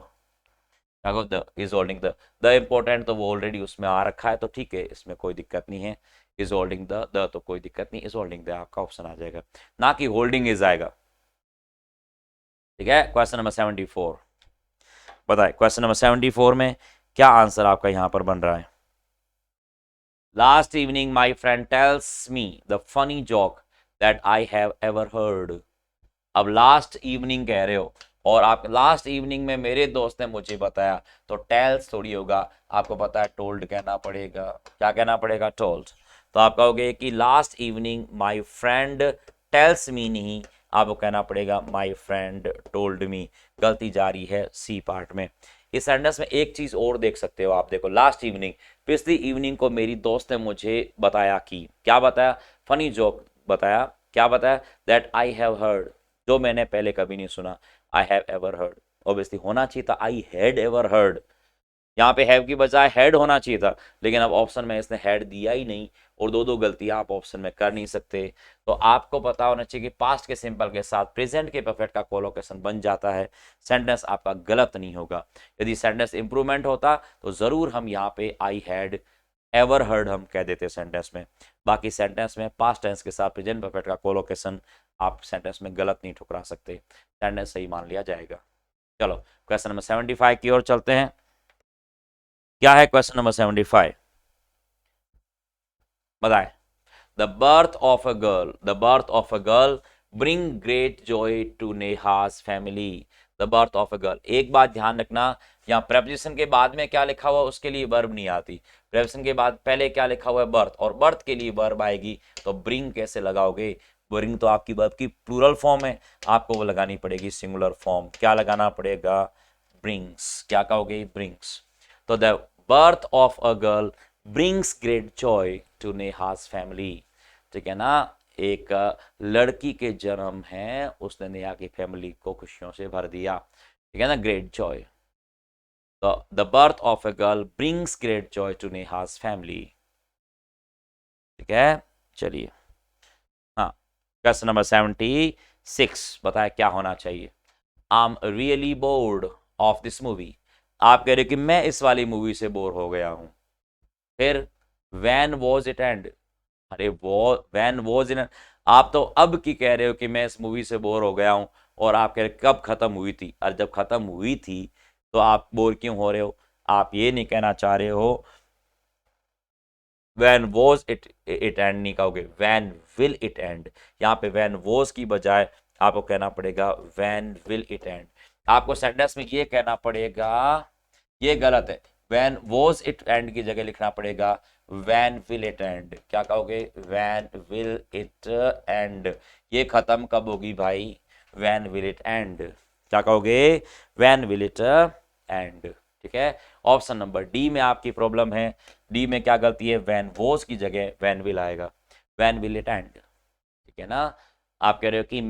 the is holding the important तो वो ऑलरेडी उसमें आ रखा है, तो ठीक है, इसमें कोई दिक्कत नहीं है। इज होल्डिंग द तो कोई दिक्कत नहीं, इज होल्डिंग द आपका ऑप्शन आ जाएगा, ना कि होल्डिंग इज आएगा। ठीक है, क्वेश्चन नंबर 74 बताए, क्वेश्चन नंबर 74 में क्या आंसर आपका यहां पर बन रहा है। Last evening my friend tells me the funny joke that I have ever heard. अब लास्ट इवनिंग कह रहे हो और आप लास्ट इवनिंग में मेरे दोस्त ने मुझे बताया, तो टेल्स थोड़ी होगा, आपको पता है टोल्ड कहना पड़ेगा। क्या कहना पड़ेगा, टोल्ड। तो आप कहोगे कि last evening my friend tells me, नहीं, आपको कहना पड़ेगा माई फ्रेंड टोल्ड मी। गलती जा रही है सी पार्ट में। इस सेंटेंस में एक चीज और देख सकते हो आप, देखो लास्ट इवनिंग, पिछली इवनिंग को मेरी दोस्त ने मुझे बताया कि, क्या बताया, फनी जोक बताया। क्या बताया, दैट आई हैव हर्ड, जो मैंने पहले कभी नहीं सुना। I have ever heard, obviously होना चाहिए था आई हैड एवर हर्ड, यहाँ पे हैव की बजाय हैड होना चाहिए था, लेकिन अब ऑप्शन में इसने हैड दिया ही नहीं, और दो दो गलतियां आप ऑप्शन में कर नहीं सकते। तो आपको पता होना चाहिए कि पास्ट के सिंपल के साथ प्रेजेंट के परफेक्ट का कोलोकेशन बन जाता है, सेंटेंस आपका गलत नहीं होगा। यदि सेंटेंस इंप्रूवमेंट होता तो जरूर हम यहाँ पे आई हैड एवर हर्ड हम कह देते सेंटेंस में। बाकी सेंटेंस में पास्ट टेंस के साथ प्रेजेंट परफेक्ट का कोलोकेशन आप सेंटेंस में गलत नहीं ठुकरा सकते, सेंटेंस सही मान लिया जाएगा। चलो क्वेश्चन नंबर 75 की ओर चलते हैं। क्या है क्वेश्चन नंबर 75, बताए। The birth of a girl, the birth of a girl bring great joy to Neha's family. The birth of a girl, एक बात ध्यान रखना, यहाँ प्रेपोजिशन के बाद में क्या लिखा हुआ उसके लिए वर्ब नहीं आती। प्रेपोजिशन के बाद पहले क्या लिखा हुआ है, बर्थ, और बर्थ के लिए वर्ब आएगी, तो ब्रिंग कैसे लगाओगे। ब्रिंग तो आपकी वर्ब की प्लूरल फॉर्म है, आपको वो लगानी पड़ेगी सिंगुलर फॉर्म। क्या लगाना पड़ेगा, ब्रिंग्स। क्या कहोगे, ब्रिंग्स। तो the birth of a girl brings great joy to Neha's family. ठीक है ना, एक लड़की के जन्म है, उसने नेहा की फैमिली को खुशियों से भर दिया। ठीक है ना, ग्रेट जॉय। तो the birth of a girl brings great joy to Neha's family. ठीक है, चलिए हाँ, क्वेश्चन नंबर 76 बताया क्या होना चाहिए। I am really bored of this movie, आप कह रहे हो कि मैं इस वाली मूवी से बोर हो गया हूं। फिर व्हेन वॉज इट एंड, अरे वो व्हेन वॉज इन, आप तो अब की कह रहे हो कि मैं इस मूवी से बोर हो गया हूं, और आप कह रहे कब खत्म हुई थी। और जब खत्म हुई थी तो आप बोर क्यों हो रहे हो। आप ये नहीं कहना चाह रहे हो when was it it and, नहीं कहोगे व्हेन विल इट एंड। यहाँ पे व्हेन वॉज की बजाय आपको कहना पड़ेगा व्हेन विल इट एंड। आपको सेंटेंस में ये कहना पड़ेगा, ये गलत है, व्हेन वॉज इट एंड की जगह लिखना पड़ेगा व्हेन विल इट एंड। क्या कहोगे, व्हेन विल इट एंड। ये खत्म कब होगी भाई, व्हेन विल इट एंड। क्या कहोगे, व्हेन विल इट एंड। ठीक है, ऑप्शन नंबर डी में आपकी प्रॉब्लम है। डी में क्या गलती है, व्हेन वॉज की जगह व्हेन विल आएगा, व्हेन विल इट एंड। ठीक है ना, आप कह रहे हो कि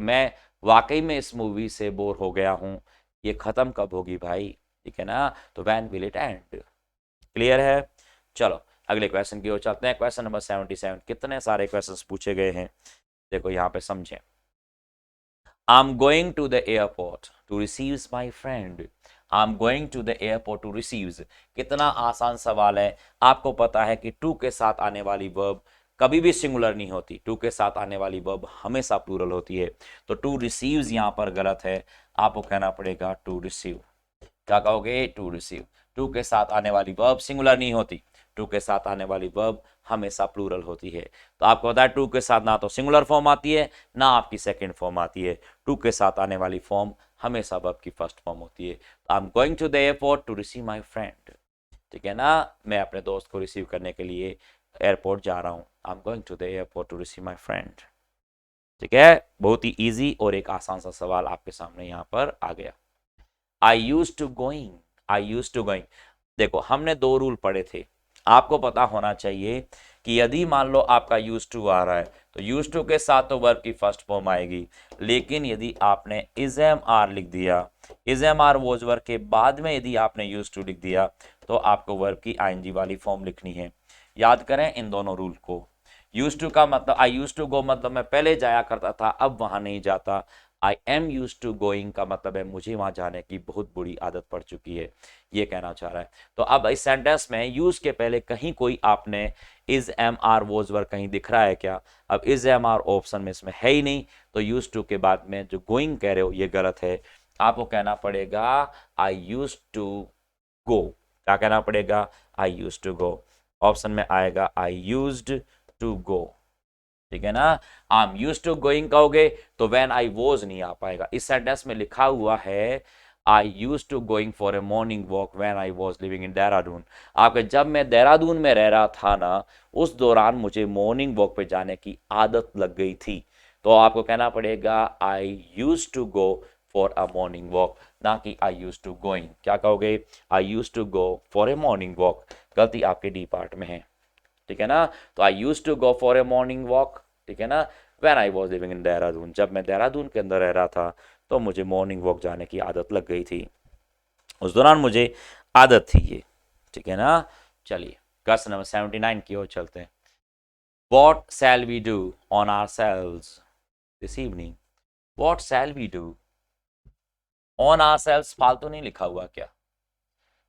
मैं वाकई में इस मूवी से बोर हो गया हूं, ये खत्म कब होगी भाई। ठीक है ना, तो when will it and. Clear है। चलो अगले क्वेश्चन की ओर चलते हैं। क्वेश्चन नंबर 77, कितने सारे क्वेश्चंस पूछे गए हैं, देखो यहाँ पे समझें। I am going to the airport to receive my friend, I am going to the airport to receive, कितना आसान सवाल है। आपको पता है कि टू के साथ आने वाली वर्ब कभी भी सिंगुलर नहीं होती, टू के साथ आने वाली वर्ब हमेशा प्लूरल होती है। तो टू रिसीव्स यहाँ पर गलत है, आपको कहना पड़ेगा टू रिसीव। क्या कहोगे, टू रिसीव। टू के साथ आने वाली वर्ब सिंगुलर नहीं होती, टू के साथ आने वाली वर्ब हमेशा प्लूरल होती है। तो आपको पता है टू के साथ ना तो सिंगुलर फॉर्म आती है ना आपकी सेकंड फॉर्म आती है, टू के साथ आने वाली फॉर्म हमेशा वर्ब की फर्स्ट फॉर्म होती है। तो I am going to the airport to receive my friend. ठीक है ना, मैं अपने दोस्त को रिसीव करने के लिए एयरपोर्ट जा रहा हूँ, I am going to the airport to receive my friend. ठीक है, बहुत ही ईजी और एक आसान सा सवाल आपके सामने यहाँ पर आ गया। I use to going, I use to going, देखो हमने दो रूल पढ़े थे। आपको पता होना चाहिए कि यदि मान लो आपका यूज टू आ रहा है तो यूज टू के साथ तो वर्ब की फर्स्ट फॉर्म आएगी, लेकिन यदि आपने इज एम आर लिख दिया, is am are was verb के बाद में यदि आपने यूज टू लिख दिया तो आपको वर्ब की आईएनजी वाली फॉर्म लिखनी है। याद करें इन दोनों रूल को। यूज टू का मतलब आई यूज टू गो, मतलब मैं पहले जाया करता था अब वहां नहीं जाता। I am use to going का मतलब है मुझे वहां जाने की बहुत बुरी आदत पड़ चुकी है, ये कहना चाह रहा है। तो अब इस सेंटेंस में यूज के पहले कहीं कोई आपने is am are was verb कहीं दिख रहा है क्या? अब इज एम आर ऑप्शन में इसमें है ही नहीं, तो यूज टू के बाद में जो गोइंग कह रहे हो ये गलत है। आपको कहना पड़ेगा आई यूज टू गो। क्या कहना पड़ेगा? I use to go. Option में आएगा आई यूज्ड टू गो, ठीक है ना। I am used to going कहोगे तो व्हेन आई वॉज नहीं आ पाएगा। इस सेंटेंस में लिखा हुआ है I used to going for a morning walk when I was living in Dehradun. आपके जब मैं देहरादून में रह रहा था ना, उस दौरान मुझे मॉर्निंग वॉक पे जाने की आदत लग गई थी। तो आपको कहना पड़ेगा I used to go for a morning walk, ना कि आई यूज्ड टू गोइंग। क्या कहोगे? I used to go for a morning walk. गलती आपके डी पार्ट में है, ठीक है ना। तो I used to go for a morning walk, ठीक है ना, when I was living in Dehradun. जब मैं देहरादून के अंदर रह रहा था तो मुझे मॉर्निंग वॉक जाने की आदत लग गई थी, उस दौरान मुझे आदत थी ये, ठीक है ना। चलिए क्वेश्चन नंबर 79 की ओर चलते हैं। What shall we do on ourselves this evening? What shall we do on ourselves? फालतू नहीं लिखा हुआ क्या?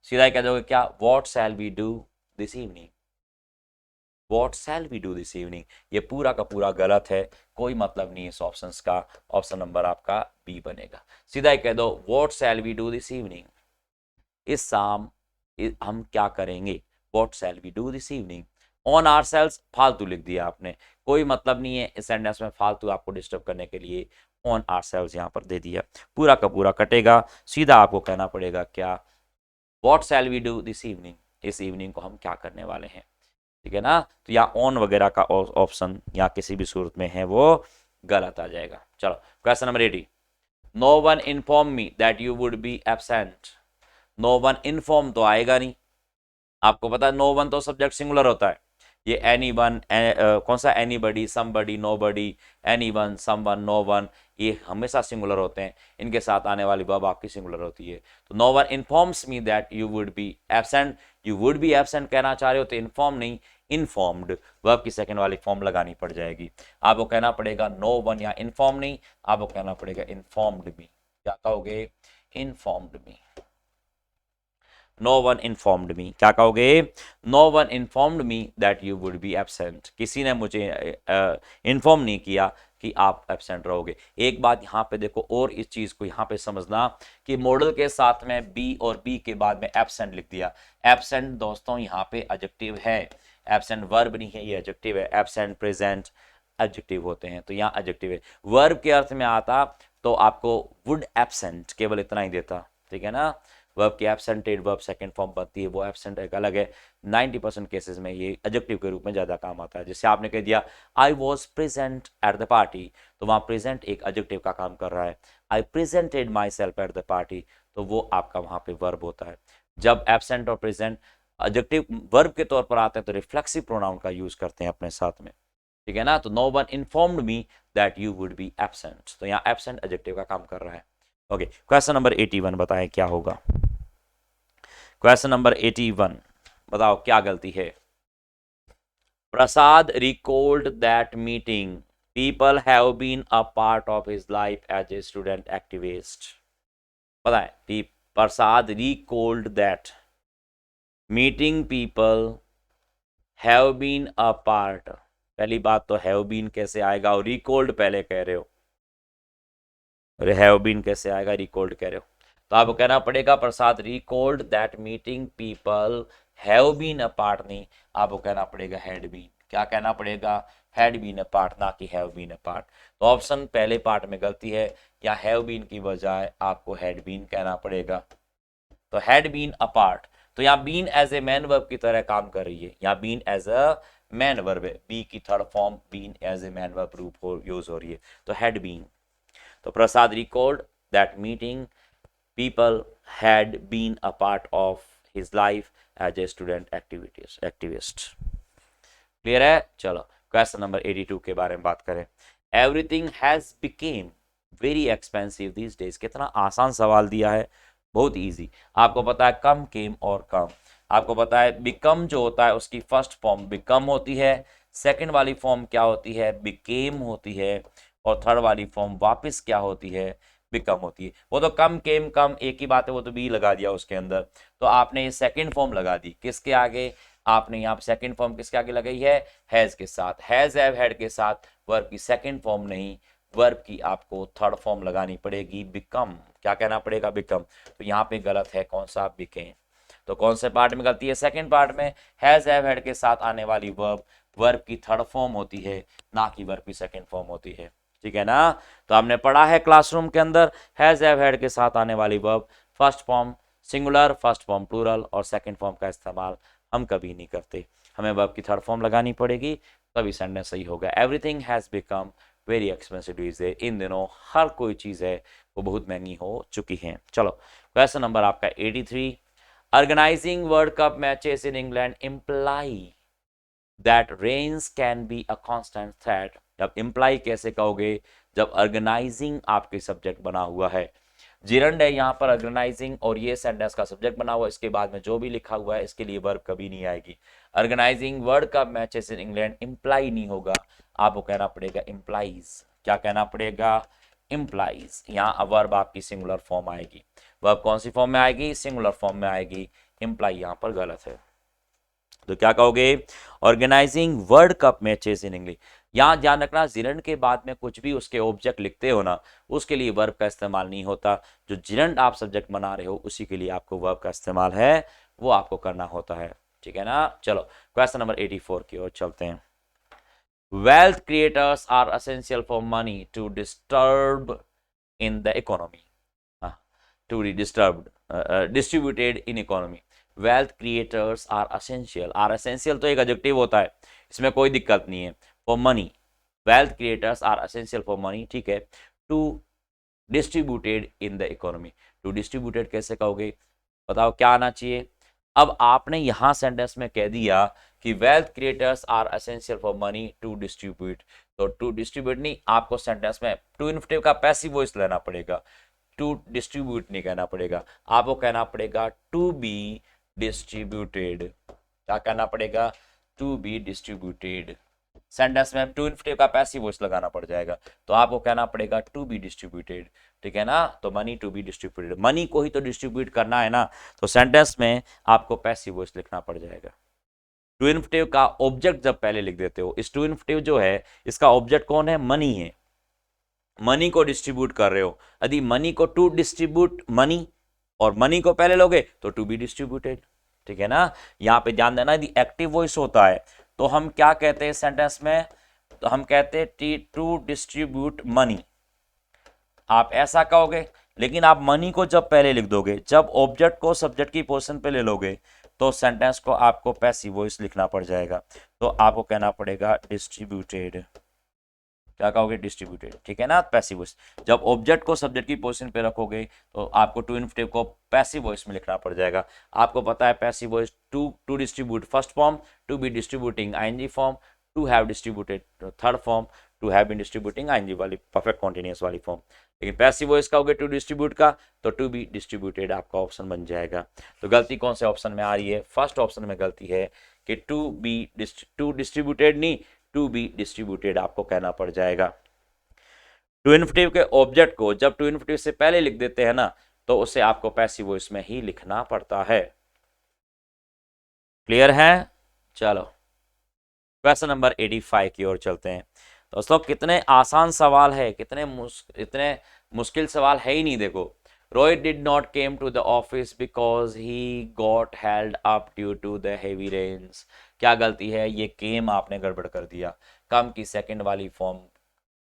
सीधा ही कह दोगे क्या? What shall we do this evening? What shall we do this evening? ये पूरा का पूरा गलत है, कोई मतलब नहीं इस ऑप्शंस का। ऑप्शन नंबर आपका बी बनेगा। सीधा ही कह दो What shall we do this evening? इस शाम हम क्या करेंगे? What shall we do this evening? On ourselves फालतू लिख दिया आपने, कोई मतलब नहीं है इस सेंटेंस में फालतू आपको डिस्टर्ब करने के लिए on ourselves यहाँ पर दे दिया, पूरा का पूरा कटेगा। सीधा आपको कहना पड़ेगा क्या? What shall we do this evening? इस इवनिंग को हम क्या करने वाले हैं, ठीक है ना। तो यहाँ ऑन वगैरह का ऑप्शन यहाँ किसी भी सूरत में है वो गलत आ जाएगा। चलो question number 80। No one inform me that you would be absent. No one inform तो आएगा नहीं, आपको पता है नो वन तो सब्जेक्ट सिंगुलर होता है। ये एनी वन कौन सा? Anybody, somebody, nobody, any one, some one, no one, ये हमेशा सिंगुलर होते हैं। इनके साथ आने वाली वर्ब आपकी सिंगुलर होती है। तो no one informs me that you would be absent. You would be absent कहना चाह रहे हो तो इन्फॉर्म नहीं इन्फॉर्म्ड, वर्ब की सेकंड वाली फॉर्म लगानी पड़ जाएगी। आपको कहना पड़ेगा नो वन या इन्फॉर्म नहीं, आपको कहना पड़ेगा इन्फॉर्म्ड मी। क्या कहोगे? Informed me. No one informed me, क्या कहोगे? No one informed me that you would be absent. किसी ने मुझे इन्फॉर्म नहीं किया कि आप एब्सेंट रहोगे। एक बात यहाँ पे देखो और इस चीज़ को यहाँ पे समझना कि मॉडल के साथ में बी और बी के बाद में एब्सेंट लिख दिया। एब्सेंट दोस्तों यहाँ पे एडजेक्टिव है, एब्सेंट वर्ब नहीं है, ये एडजेक्टिव है। एब्सेंट प्रेजेंट एडजेक्टिव होते हैं, तो यहाँ एडजेक्टिव है। वर्ब के अर्थ में आता तो आपको वुड एब्सेंट केवल इतना ही देता, ठीक है ना। वर्ब की एब्सेंटेड वर्ब सेकंड फॉर्म बनती है, वो एब्सेंट एक अलग है। 90% केसेस में ये एडजेक्टिव के रूप में ज़्यादा काम आता है। जैसे आपने कह दिया I was present at the party, तो वहाँ प्रेजेंट एक एडजेक्टिव का काम कर रहा है। I presented my self at the party, तो वो आपका वहाँ पे वर्ब होता है। जब एब्सेंट और प्रेजेंट एडजेक्टिव वर्ब के तौर पर आते हैं तो रिफ्लेक्सिव प्रोनाउन का यूज करते हैं अपने साथ में, ठीक है ना। तो no one informed me that you would be absent, तो यहाँ एब्सेंट एडजेक्टिव का काम कर रहा है। ओके क्वेश्चन नंबर 81 बताएं क्या होगा। क्वेश्चन नंबर 81 बताओ क्या गलती है। प्रसाद recalled that meeting people have been a part of his life as a student activist। बताएं प्रसाद recalled that meeting people have been a part। पहली बात तो have been कैसे आएगा और recalled पहले कह रहे हो, अरे have been कैसे आएगा, recalled कह रहे हो। तो आपको कहना पड़ेगा प्रसाद recalled that meeting people have been a part, नहीं आपको कहना पड़ेगा had been। क्या कहना पड़ेगा? had been a part, ना कि have been a part। तो ऑप्शन पहले पार्ट में गलती है, या have been की बजाय आपको had been कहना पड़ेगा। तो had been a part, तो यहाँ been as a main verb की तरह काम कर रही है। यहाँ been as a main verb है, बी की third form been as a main verb रूप हो यूज हो रही है, तो had been। तो प्रसाद recalled that meeting people had been a part of his life as a student activist। Clear है? चलो क्वेश्चन नंबर 82 के बारे में बात करें। Everything has became, very expensive these days. कितना आसान सवाल दिया है, बहुत इजी। आपको पता है कम, केम और कम। आपको पता है बिकम जो होता है उसकी फर्स्ट फॉर्म बिकम होती है, सेकंड वाली फॉर्म क्या होती है, बिकेम होती है, और थर्ड वाली फॉर्म वापस क्या होती है, बिकम होती है। वो तो कम, केम, कम एक ही बात है, वो तो बी लगा दिया उसके अंदर। तो आपने ये सेकंड फॉर्म लगा दी किसके आगे, आपने यहाँ पे सेकंड फॉर्म किसके आगे लगाई है, हैज के साथ। हैज, हैव, हैड के साथ वर्ब की सेकंड फॉर्म नहीं, वर्ब की आपको थर्ड फॉर्म लगानी पड़ेगी, बिकम। क्या कहना पड़ेगा, बिकम। तो यहाँ पे गलत है कौन सा, बिकेम। तो कौन से पार्ट में गलती है, सेकंड पार्ट में। हैज, हैव, हैड के साथ आने वाली वर्ब, वर्ब की थर्ड फॉर्म होती है, ना कि वर्ब की सेकंड फॉर्म होती है। ठीक है ना। तो हमने पढ़ा है क्लासरूम के अंदर, हैज, हैव, हैड के साथ आने वाली verb first form singular, first form plural और सेकंड फॉर्म का इस्तेमाल हम कभी नहीं करते। हमें वर्ब की थर्ड फॉर्म लगानी पड़ेगी, तभी सेंटेंस सही होगा। Everything has become very expensive these days. इन दिनों हर कोई चीज़ है वो बहुत महंगी हो चुकी है। चलो क्वेश्चन नंबर आपका 83। Organising World Cup matches in England imply that rains can be a constant threat. अब इम्प्लाई कैसे कहोगे, जब ऑर्गेनाइजिंग आपके सब्जेक्ट बना हुआ है। जिरंड है यहाँ पर ऑर्गेनाइजिंग, और ये सेंटेंस का सब्जेक्ट बना हुआ है, इसके बाद में जो भी लिखा हुआ है इसके लिए वर्ब कभी नहीं आएगी। Organising World Cup matches in England imply नहीं होगा, आपको कहना पड़ेगा इम्प्लाइज। क्या कहना पड़ेगा, इम्प्लाइज। यहाँ वर्ब आपकी सिंगुलर फॉर्म आएगी। वर्ब कौन सी फॉर्म में आएगी, सिंगुलर फॉर्म में आएगी। इम्प्लाई यहाँ पर गलत है, तो क्या कहोगे, organising World Cup matches in English. यहां ध्यान रखना, जिरंड के बाद में कुछ भी उसके ऑब्जेक्ट लिखते हो ना, उसके लिए वर्ब का इस्तेमाल नहीं होता। जो जिरंड आप सब्जेक्ट बना रहे हो उसी के लिए आपको वर्ब का इस्तेमाल है, वो आपको करना होता है। ठीक है ना। चलो क्वेश्चन नंबर 84 की ओर चलते हैं। Wealth creators are essential for money to disturb in the economy, to be disturbed distributed in economy. Wealth creators are essential. Are essential तो एक एडजेक्टिव होता है, इसमें कोई दिक्कत नहीं है। For money, wealth creators are essential for money, ठीक है। To distributed in the economy, to distributed कैसे कहोगे, बताओ क्या आना चाहिए। अब आपने यहां सेंटेंस में कह दिया कि wealth creators are essential for money to distribute, तो टू डिस्ट्रीब्यूट नहीं, आपको सेंटेंस में टू इन्फिनेटिव का पैसिव वॉइस लेना पड़ेगा। टू डिस्ट्रीब्यूट नहीं कहना पड़ेगा, आपको कहना पड़ेगा टू बी डिस्ट्रीब्यूटेड। क्या कहना पड़ेगा, टू बी डिस्ट्रीब्यूटेड। सेंटेंस में टू इन्फिनेटिव का पैसिव वॉइस लगाना पड़ जाएगा, तो आपको कहना पड़ेगा टू बी डिस्ट्रीब्यूटेड। ठीक है ना। तो money to be distributed, money को ही तो डिस्ट्रीब्यूट करना है ना, तो सेंटेंस में आपको पैसिव वॉइस लिखना पड़ जाएगा। टू इन्फिनेटिव का ऑब्जेक्ट जब पहले लिख देते हो, इस टू इन्फिनेटिव जो है इसका ऑब्जेक्ट कौन है, मनी है। मनी को डिस्ट्रीब्यूट कर रहे हो, यदि मनी को टू डिस्ट्रीब्यूट मनी और मनी को पहले लोगे तो टू बी डिस्ट्रीब्यूटेड। ठीक है ना। यहां पे ध्यान देना, यदि एक्टिव वॉइस होता है तो हम क्या कहते हैं सेंटेंस में, तो हम कहते हैं टू डिस्ट्रीब्यूट मनी, आप ऐसा कहोगे। लेकिन आप मनी को जब पहले लिख दोगे, जब ऑब्जेक्ट को सब्जेक्ट की पोजीशन पे ले लोगे, तो सेंटेंस को आपको पैसिव वॉइस लिखना पड़ जाएगा, तो आपको कहना पड़ेगा डिस्ट्रीब्यूटेड। क्या कहोगे, डिस्ट्रीब्यूटेड। ठीक है ना। पैसिव वॉइस, जब ऑब्जेक्ट को सब्जेक्ट की पोजीशन पे रखोगे तो आपको टू इन्फिनेटिव को पैसिव वॉइस में लिखना पड़ जाएगा। आपको पता है passive voice, to distribute first form, to be distributing ING form, to have distributed third form, to have been distributing ING वाली परफेक्ट कॉन्टिन्यूअस वाली फॉर्म। लेकिन पैसिव वॉइस का होगा टू डिस्ट्रीब्यूट का, तो टू बी डिस्ट्रीब्यूटेड आपका ऑप्शन बन जाएगा। तो गलती कौन से ऑप्शन में आ रही है, फर्स्ट ऑप्शन में गलती है कि टू डिस्ट्रीब्यूटेड नहीं, टू बी डिस्ट्रीब्यूटेड आपको कहना पड़ जाएगा। टू इन्फिनेटिव के ऑब्जेक्ट को जब टू इन्फिनेटिव से पहले लिख देते हैं ना, तो उसे आपको पैसिव वॉइस में ही लिखना पड़ता है। क्लियर है। चलो क्वेश्चन नंबर 85 की ओर चलते हैं। दोस्तों कितने आसान सवाल है, इतने मुश्किल सवाल है ही नहीं। देखो, Rohit did not came to the office because he got held up due to the heavy rains. क्या गलती है, ये केम आपने गड़बड़ कर दिया। कम की सेकंड वाली फॉर्म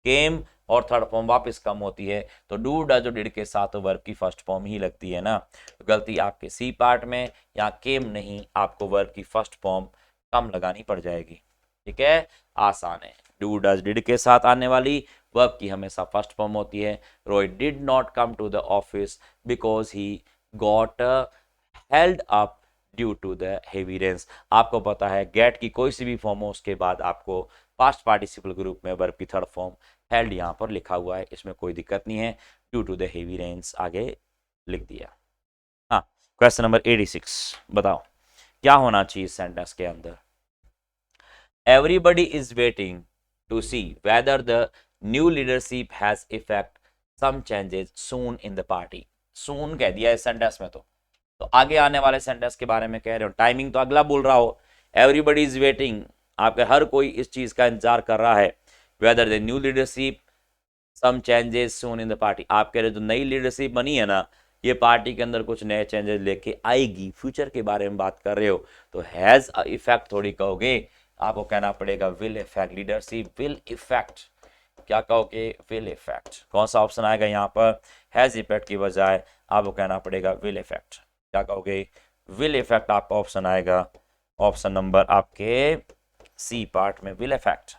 केम और थर्ड फॉर्म वापस कम होती है, तो डू डज डिड के साथ वर्ब की फर्स्ट फॉर्म ही लगती है ना। तो गलती आपके सी पार्ट में, या केम नहीं, आपको वर्ब की फर्स्ट फॉर्म कम लगानी पड़ जाएगी। ठीक है, आसान है। डू डज डिड के साथ आने वाली वर्ब की हमेशा फर्स्ट फॉर्म होती है। Rohit did not come to the office because he got held up due to the heavy rains. आपको पता है गेट की कोई सी भी फॉर्म हो उसके बाद आपको पास्ट पार्टिसिपल ग्रुप में वर्ब की थर्ड फॉर्म हेल्ड यहाँ पर लिखा हुआ है, इसमें कोई दिक्कत नहीं है, due to the heavy rains आगे लिख दिया। हाँ, क्वेश्चन नंबर 86 बताओ क्या होना चाहिए इस सेंटेंस के अंदर। Everybody is waiting to see whether the new leadership has effect some changes soon in the party. Soon कह दिया इस सेंटेंस में, तो आगे आने वाले सेंटेंस के बारे में कह रहे हो, टाइमिंग तो अगला बोल रहा हो, एवरीबडी इज वेटिंग, आपके हर कोई इस चीज का इंतजार कर रहा है, whether the new leadership some changes soon in the party, आप कह रहे हो जो नई लीडरशिप बनी है ना, ये पार्टी के अंदर कुछ नए चेंजेस लेके आएगी, फ्यूचर के बारे में बात कर रहे हो, तो हैज इफेक्ट थोड़ी कहोगे, आपको कहना पड़ेगा will effect, leadership will effect, क्या कहोगे, विल इफेक्ट। कौन सा ऑप्शन आएगा यहाँ पर, हैज इफेक्ट की बजाय आपको कहना पड़ेगा विल इफेक्ट, क्या कहोगे, विल इफेक्ट आपका ऑप्शन आएगा, ऑप्शन नंबर आपके सी पार्ट में विल इफेक्ट।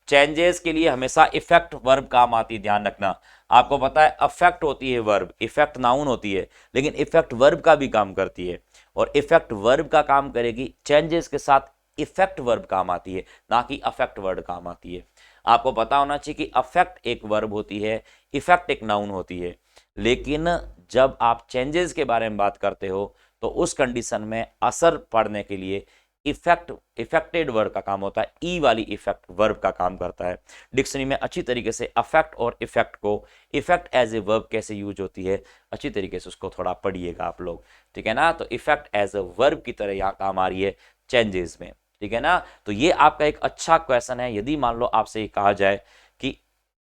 चेंजेस के लिए हमेशा इफेक्ट वर्ब काम आती है, ध्यान रखना, आपको पता है अफेक्ट होती है वर्ब, इफेक्ट नाउन होती है, लेकिन इफेक्ट वर्ब का भी काम करती है, और इफेक्ट वर्ब का काम करेगी, चेंजेस के साथ इफेक्ट वर्ब काम आती है, ना कि अफेक्ट वर्ड काम आती है। आपको पता होना चाहिए कि अफेक्ट एक वर्ब होती है, इफेक्ट एक नाउन होती है, लेकिन जब आप चेंजेस के बारे में बात करते हो तो उस कंडीशन में असर पड़ने के लिए इफेक्टेड वर्ब का काम होता है, ई वाली इफेक्ट वर्ब का काम करता है। डिक्शनरी में अच्छी तरीके से अफेक्ट और इफेक्ट को, इफेक्ट एज ए वर्ब कैसे यूज होती है, अच्छी तरीके से उसको थोड़ा पढ़िएगा आप लोग, ठीक है ना। तो इफेक्ट एज ए वर्ब की तरह यहाँ काम आ रही है चेंजेस में, ठीक है ना। तो ये आपका एक अच्छा क्वेश्चन है, यदि मान लो आपसे ये कहा जाए कि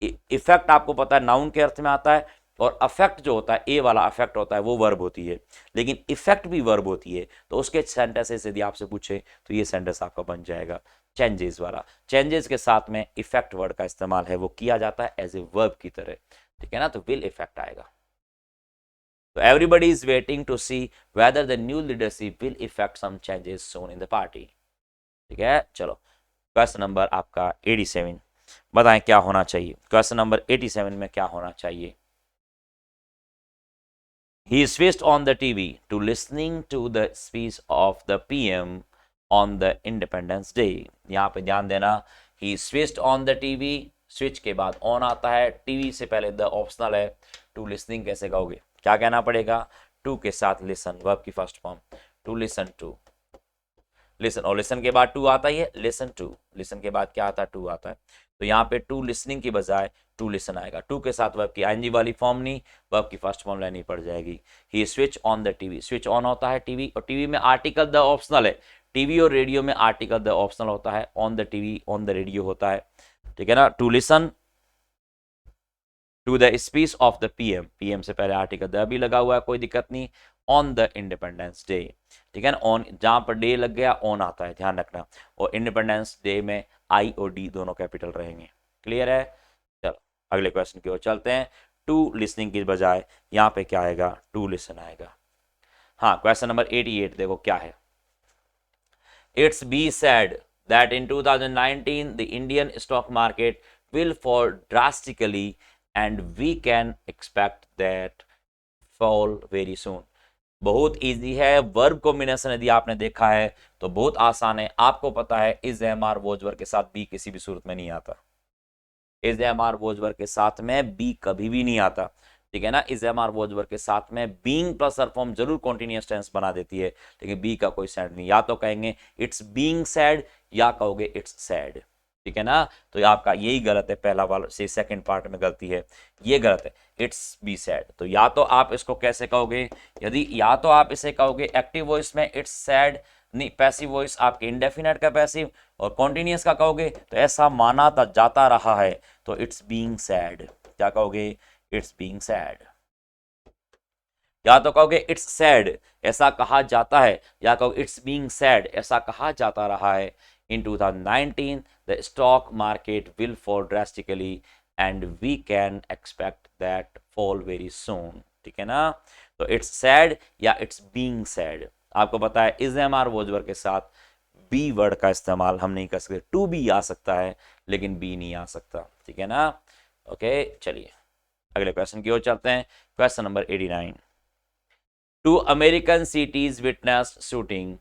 इफेक्ट आपको पता है नाउन के अर्थ में आता है, और अफेक्ट जो होता है, ए वाला अफेक्ट होता है, वो वर्ब होती है, लेकिन इफेक्ट भी वर्ब होती है, तो उसके सेंटेंसेस यदि आपसे पूछे तो ये सेंटेंस आपका बन जाएगा चेंजेस वाला। चेंजेस के साथ में इफेक्ट वर्ड का इस्तेमाल है वो किया जाता है एज ए वर्ब की तरह, ठीक है ना, तो विल इफेक्ट आएगा। तो everybody is waiting to see whether the new leadership will effect some changes soon in the party, ठीक है। चलो क्वेश्चन नंबर आपका 87 बताएं क्या होना चाहिए, क्वेश्चन नंबर 87 में क्या होना चाहिए। He switched on the TV to listening to the speech of the PM on the Independence Day। यहाँ पे ध्यान देना, he switched on the TV, switch के बाद on आता है, TV से पहले the ऑप्शनल है, to listening कैसे कहोगे, क्या कहना पड़ेगा, to के साथ listen, वर्ब की first form, to listen to, listen, और लिसन के बाद टू आता ही है, लिसन टू, लिसन के बाद क्या आता है, टू आता है, तो यहाँ पे टू लिसनिंग की बजाय टू लिसन आएगा, टू के साथ वर्ब की आईएनजी वाली फॉर्म नहीं, वर्ब की फर्स्ट फॉर्म लेनी पड़ जाएगी। He switch on the TV, switch on होता है टीवी, और टीवी में आर्टिकल द ऑप्शनल है, टीवी और रेडियो में आर्टिकल द ऑप्शनल होता है, on the TV on the radio होता है, ठीक है ना। To listen to the speech of the PM, PM से पहले आर्टिकल द भी लगा हुआ है, कोई दिक्कत नहीं, ऑन द इंडिपेंडेंस डे, ठीक है ना, ऑन जहां पर डे लग गया ऑन आता है, ध्यान रखना, और इंडिपेंडेंस डे में आई और डी दोनों कैपिटल रहेंगे, क्लियर है। चलो अगले क्वेश्चन की ओर चलते हैं, टू लिसनिंग की बजाय यहाँ पे क्या आएगा, टू लिसन आएगा। हाँ, क्वेश्चन नंबर 88 देखो क्या है, it's be sad that in 2019 the Indian stock market will fall drastically and we can expect that fall very soon। बहुत इजी है, वर्ब कॉम्बिनेशन यदि आपने देखा है तो बहुत आसान है, आपको पता है इज एम आर वोजवर के साथ बी किसी भी सूरत में नहीं आता, इज एम आर वोजवर के साथ में बी कभी भी नहीं आता, ठीक है ना। इज एम आर वोजवर के साथ में बीइंग प्लस हर फॉर्म जरूर कॉन्टिन्यूअस टेंस बना देती है, लेकिन बी का कोई सैड नहीं, या तो कहेंगे इट्स बीइंग सैड या कहोगे इट्स सैड, ठीक है ना। तो आपका यही गलत है, पहला वाला से सेकंड पार्ट में गलती है, ये गलत है, इट्स बी सैड। तो या तो आप इसको कैसे कहोगे, यदि या तो आप इसे कहोगे एक्टिव वॉइस में इट्स सैड, नहीं पैसिव वॉइस आपके इंडेफिनेट का पैसिव, और कॉन्टिन्यूअस का कहोगे तो ऐसा माना जाता रहा है, तो इट्स बीइंग सैड, क्या कहोगे, इट्स बीइंग सैड। या तो कहोगे इट्स सैड, ऐसा कहा जाता है, या कहोगे इट्स बीइंग सैड, ऐसा कहा जाता रहा है। In 2019, the stock market will fall drastically and we can expect that fall very soon, ठीक है ना। तो it's sad या it's being sad, आपको पता है is एम आर वोजवर के साथ बी वर्ड का इस्तेमाल हम नहीं कर सकते, टू बी आ सकता है लेकिन बी नहीं आ सकता, ठीक है ना। ओके चलिए अगले क्वेश्चन की ओर चलते हैं, question number 89। Two American cities witness shooting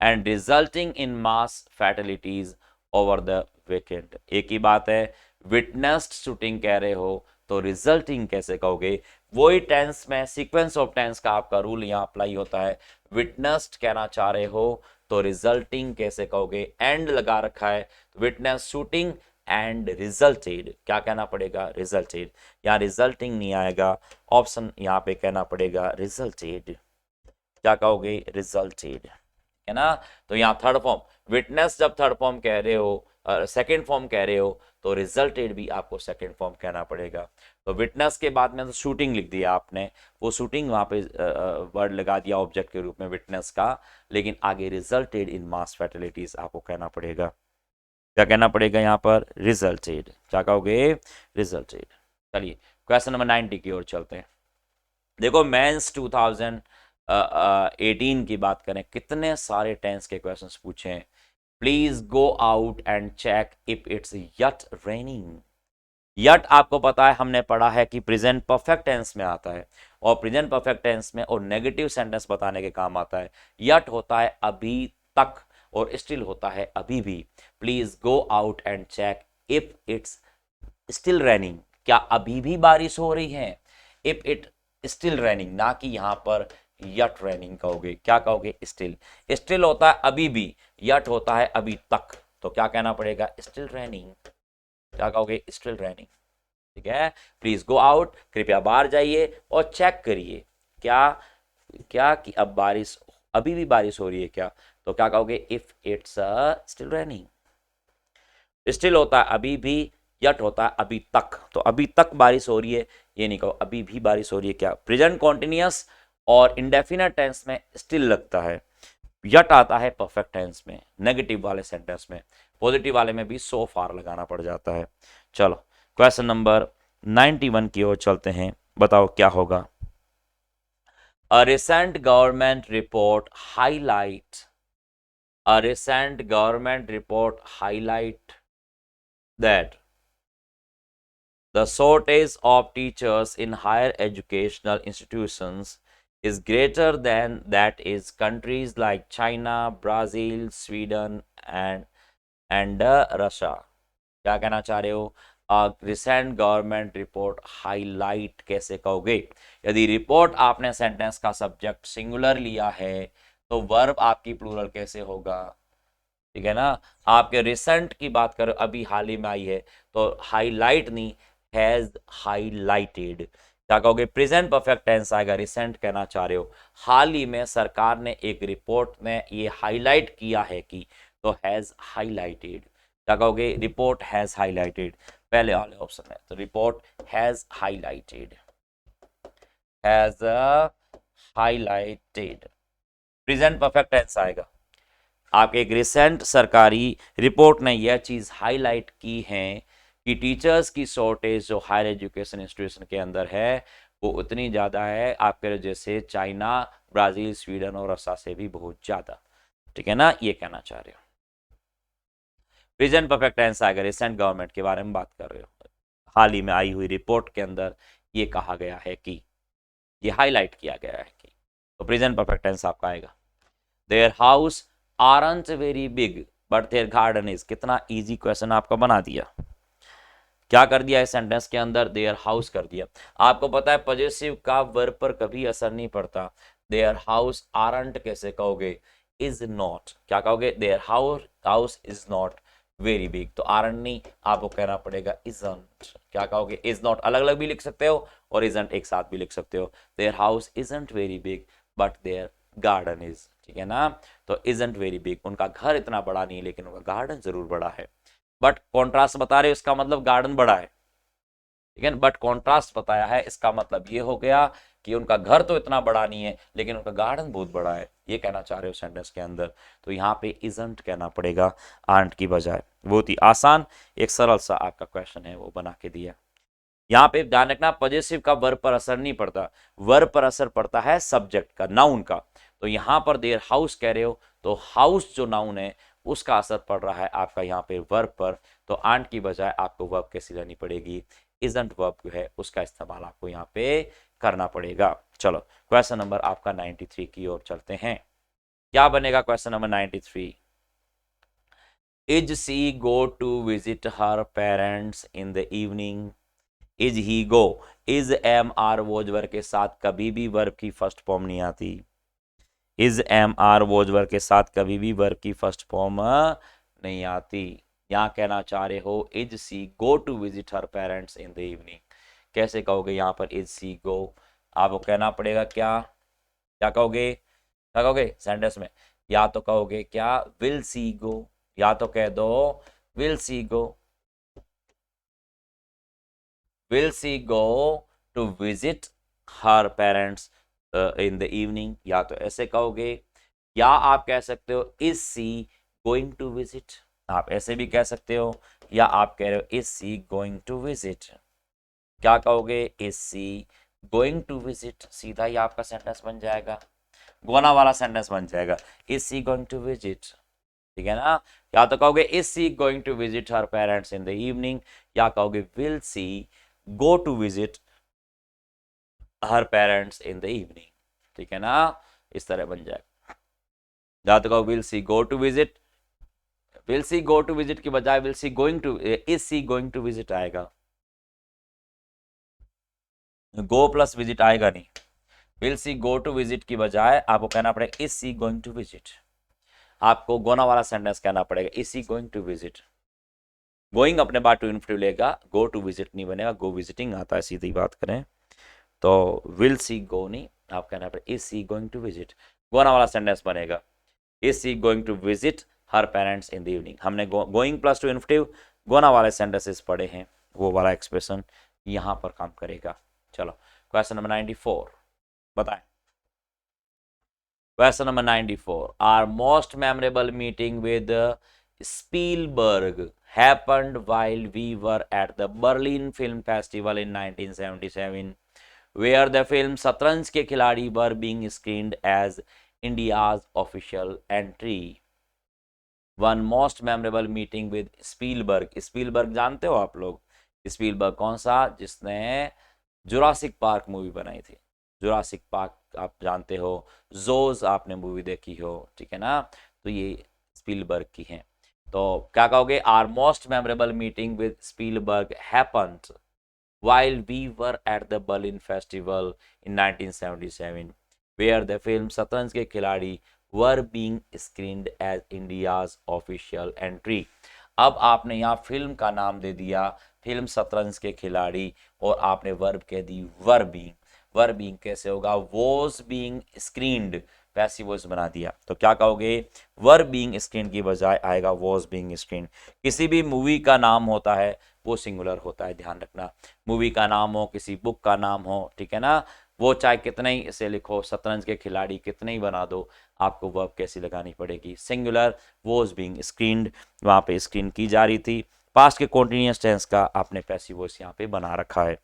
and resulting in mass fatalities over the weekend। एक ही बात है, विटनेस्ड शूटिंग कह रहे हो तो रिजल्टिंग कैसे कहोगे? वही टेंस में सीक्वेंस ऑफ टेंस का आपका रूल यहाँ अप्लाई होता है। विटनेस्ड कहना चाह रहे हो तो रिजल्टिंग कैसे कहोगे? एंड लगा रखा है, विटनेस शूटिंग एंड रिजल्टेड, क्या कहना पड़ेगा? रिजल्टेड। यहाँ रिजल्टिंग नहीं आएगा, ऑप्शन यहाँ पे कहना पड़ेगा रिजल्टेड। क्या कहोगे? रिजल्टेड, है ना। तो यहाँ थर्ड फॉर्म विटनेस जब थर्ड फॉर्म कह रहे हो, सेकेंड फॉर्म कह रहे हो तो रिजल्टेड भी आपको सेकेंड फॉर्म कहना पड़ेगा। तो विटनेस के बाद में तो शूटिंग लिख दिया आपने, वो शूटिंग वहाँ पे वर्ड लगा दिया ऑब्जेक्ट के रूप में विटनेस का, लेकिन आगे रिजल्टेड इन मास फैटेलिटीज आपको कहना पड़ेगा। क्या कहना पड़ेगा यहाँ पर? रिजल्टेड। क्या कहोगे? रिजल्टेड। चलिए क्वेश्चन नंबर 90 की ओर चलते हैं। देखो मेंस 2018 की बात करें, कितने सारे टेंस के क्वेश्चंस पूछे हैं। Please go out and check if it's yet raining. Yet आपको पता है, हमने पढ़ा है कि प्रेजेंट परफेक्ट टेंस में आता है, और प्रेजेंट परफेक्ट टेंस में और नेगेटिव सेंटेंस बताने के काम आता है। यट होता है अभी तक, और स्टिल होता है अभी भी। Please go out and check if it's still raining, क्या अभी भी बारिश हो रही है? इफ इट स्टिल रेनिंग, ना कि यहां पर यट रेनिंग कहोगे। क्या कहोगे? स्टिल। स्टिल होता है अभी भी, यट होता है अभी तक, तो क्या कहना पड़ेगा? Still raining. क्या कहोगे? Still raining. ठीक है। प्लीज गो आउट, कृपया बाहर जाइए और चेक करिए क्या क्या कि अब बारिश, अभी भी बारिश हो रही है क्या? तो क्या कहोगे? If it's still raining. Still होता है अभी भी, यट होता है अभी तक, तो अभी तक बारिश हो रही है ये नहीं कहो, अभी भी बारिश हो रही है क्या? प्रेजेंट कॉन्टिन्यूअस और इंडेफिनिट टेंस में स्टिल लगता है, यट आता है परफेक्ट टेंस में, नेगेटिव वाले सेंटेंस में, पॉजिटिव वाले में भी सो फार लगाना पड़ जाता है। चलो क्वेश्चन नंबर 91 की ओर चलते हैं, बताओ क्या होगा। A recent government report highlight a recent government report highlight that the shortage of teachers in higher educational institutions is greater than that is countries like China, Brazil, Sweden and Russia। क्या कहना चाह रहे हो? रिसेंट गवर्नमेंट रिपोर्ट हाईलाइट कैसे कहोगे? यदि रिपोर्ट आपने सेंटेंस का सब्जेक्ट सिंगुलर लिया है तो वर्ब आपकी प्लूरल कैसे होगा? ठीक है ना। आपके रिसेंट की बात करो, अभी हाल ही में आई है, तो हाईलाइट नहीं, हैज हाईलाइटेड। क्या कहोगे? प्रेजेंट परफेक्ट टेंस आएगा, रिसेंट कहना चाह रहे हो, हाल ही में सरकार ने एक रिपोर्ट में ये हाईलाइट किया है कि, तो हैज हाईलाइटेड। क्या कहोगे? रिपोर्ट हैज हाईलाइटेड, पहले वाले ऑप्शन में, तो report has highlighted, has highlighted, present perfect tense आएगा। आपके एक रिसेंट सरकारी रिपोर्ट ने यह चीज हाईलाइट की है कि टीचर्स की शॉर्टेज जो हायर एजुकेशन इंस्टीट्यूशन के अंदर है वो उतनी ज़्यादा है आपके जैसे चाइना, ब्राज़ील, स्वीडन और रसिया से भी बहुत ज़्यादा। ठीक है ना, ये कहना चाह रहे हो। प्रेजेंट परफेक्ट टेंस आएगा, रिसेंट गवर्नमेंट के बारे में बात कर रहे हो, हाल ही में आई हुई रिपोर्ट के अंदर ये कहा गया है कि, ये हाईलाइट किया गया है कि, तो प्रेजेंट परफेक्ट टेंस आपका आएगा। Their house aren't very big but their garden is, कितना इजी क्वेश्चन आपका बना दिया। क्या कर दिया इस सेंटेंस के अंदर? देयर हाउस कर दिया। आपको पता है पॉजेसिव का वर्ब पर कभी असर नहीं पड़ता। देयर हाउस आरंट कैसे कहोगे? Is not. क्या कहोगे? Their house is not very big, तो आरंट नहीं, आपको कहना पड़ेगा इजंट। क्या कहोगे? इज नॉट अलग अलग भी लिख सकते हो और इजंट एक साथ भी लिख सकते हो। Their house isn't very big but their garden is. ठीक है ना, तो इजंट वेरी बिग, उनका घर इतना बड़ा नहीं लेकिन उनका गार्डन जरूर बड़ा है। बट कॉन्ट्रास्ट बता रहे हो, इसका मतलब गार्डन बड़ा है। ठीक है, बट कॉन्ट्रास्ट बताया है, इसका मतलब ये हो गया कि उनका घर तो इतना बड़ा नहीं है लेकिन उनका गार्डन बहुत बड़ा है, ये कहना चाह रहे हो सेंटेंस के अंदर। तो यहाँ पे इजंट कहना पड़ेगा आंट की बजाय। बहुत ही आसान एक सरल सा आपका क्वेश्चन है वो बना के दिया। यहाँ पे ध्यान रखना, पॉजेसिव का वर्ब पर असर नहीं पड़ता, वर्ब पर असर पड़ता है सब्जेक्ट का, नाउन का। तो यहाँ पर देयर हाउस कह रहे हो तो हाउस जो नाउन है उसका असर पड़ रहा है आपका यहाँ पे वर्ब पर, तो आंट की बजाय आपको वर्ब कैसी लेनी पड़ेगी? इजंट वर्ब जो है उसका इस्तेमाल आपको यहाँ पे करना पड़ेगा। चलो क्वेश्चन नंबर आपका 93 की ओर चलते हैं। क्या बनेगा question number 93? Is she go to visit her parents in the evening, is he go, is am are was verb के साथ कभी भी वर्ब की फर्स्ट फॉर्म नहीं आती, is am are was verb के साथ कभी भी वर्ब की फर्स्ट फॉर्म नहीं आती। यहाँ कहना चाह रहे हो is she go to visit her parents in the evening, कैसे कहोगे यहाँ पर इज सी गो, आपको कहना पड़ेगा क्या, क्या कहोगे, क्या कहोगे सेंटेंस में, या तो कहोगे क्या विल सी गो, या तो कह दो will she go, will she go to visit her parents in the evening, या तो ऐसे कहोगे, या आप कह सकते हो is she going to visit, आप ऐसे भी कह सकते हो, या आप कह रहे हो is she going to visit, क्या कहोगे is she going to visit, सीधा ही आपका सेंटेंस बन जाएगा, गोना वाला सेंटेंस बन जाएगा, is she going to visit, ठीक है ना। या तो कहोगे is she going to visit her parents in the evening, या कहोगे will she go to visit her parents in the evening, ठीक है ना, इस तरह बन जाएगा। या तो कहो will she go to visit, will she go to visit की बजाय will she going to, is she going to visit आएगा, गो प्लस विजिट आएगा नहीं, will she go to visit की बजाय आपको कहना पड़ेगा is she going to visit, आपको गोना वाला सेंटेंस कहना पड़ेगा is she going to visit, going अपने बाद टू इन्फिनिटिव लेगा, गो टू विजिट नहीं बनेगा, गो विजिटिंग आता है, सीधी बात करें तो विल सी गो नहीं, आप कहना पड़ेगा is she going to visit, gonna वाला सेंटेंस बनेगा is she going to visit her parents in the evening, हमने going plus to infinitive gonna वाले सेंटेंसेस पढ़े हैं, वो वाला एक्सप्रेशन यहाँ पर काम करेगा। चलो क्वेश्चन नंबर 94 बताएं। Question number 94, our most memorable meeting with Spielberg happened while we were at the Berlin Film Festival in 1977, where the film शतरंज के खिलाड़ी were being screened as India's official entry. One most memorable meeting with Spielberg. Spielberg जानते हो आप लोग, Spielberg कौन सा, जिसने जुरासिक पार्क मूवी बनाई थी, जुरासिक पार्क आप जानते हो, जोज आपने मूवी देखी हो, ठीक है ना, तो ये स्पीलबर्ग की है। तो क्या कहोगे, our most memorable meeting with Spielberg happened while we were at the Berlin Festival in 1977, where the film शतरंज के खिलाड़ी were being screened as India's official entry. अब आपने यहाँ फिल्म का नाम दे दिया फिल्म शतरंज के खिलाड़ी, और आपने वर्ब कह दी वर बीइंग, वर बीइंग कैसे होगा, was being screened, passive voice बना दिया, तो क्या कहोगे वर बीइंग स्क्रीन की बजाय आएगा वॉज बीइंग स्क्रीन। किसी भी मूवी का नाम होता है वो सिंगुलर होता है, ध्यान रखना, मूवी का नाम हो, किसी बुक का नाम हो, ठीक है ना, वो चाहे कितने ही इसे लिखो, शतरंज के खिलाड़ी कितने ही बना दो, आपको वर्ब कैसी लगानी पड़ेगी, सिंगुलर, वॉज बीइंग स्क्रीन्ड, वहाँ पे स्क्रीन की जा रही थी, पास्ट के कॉन्टिन्यूअस टेंस का आपने पैसिव वॉइस यहाँ पे बना रखा है,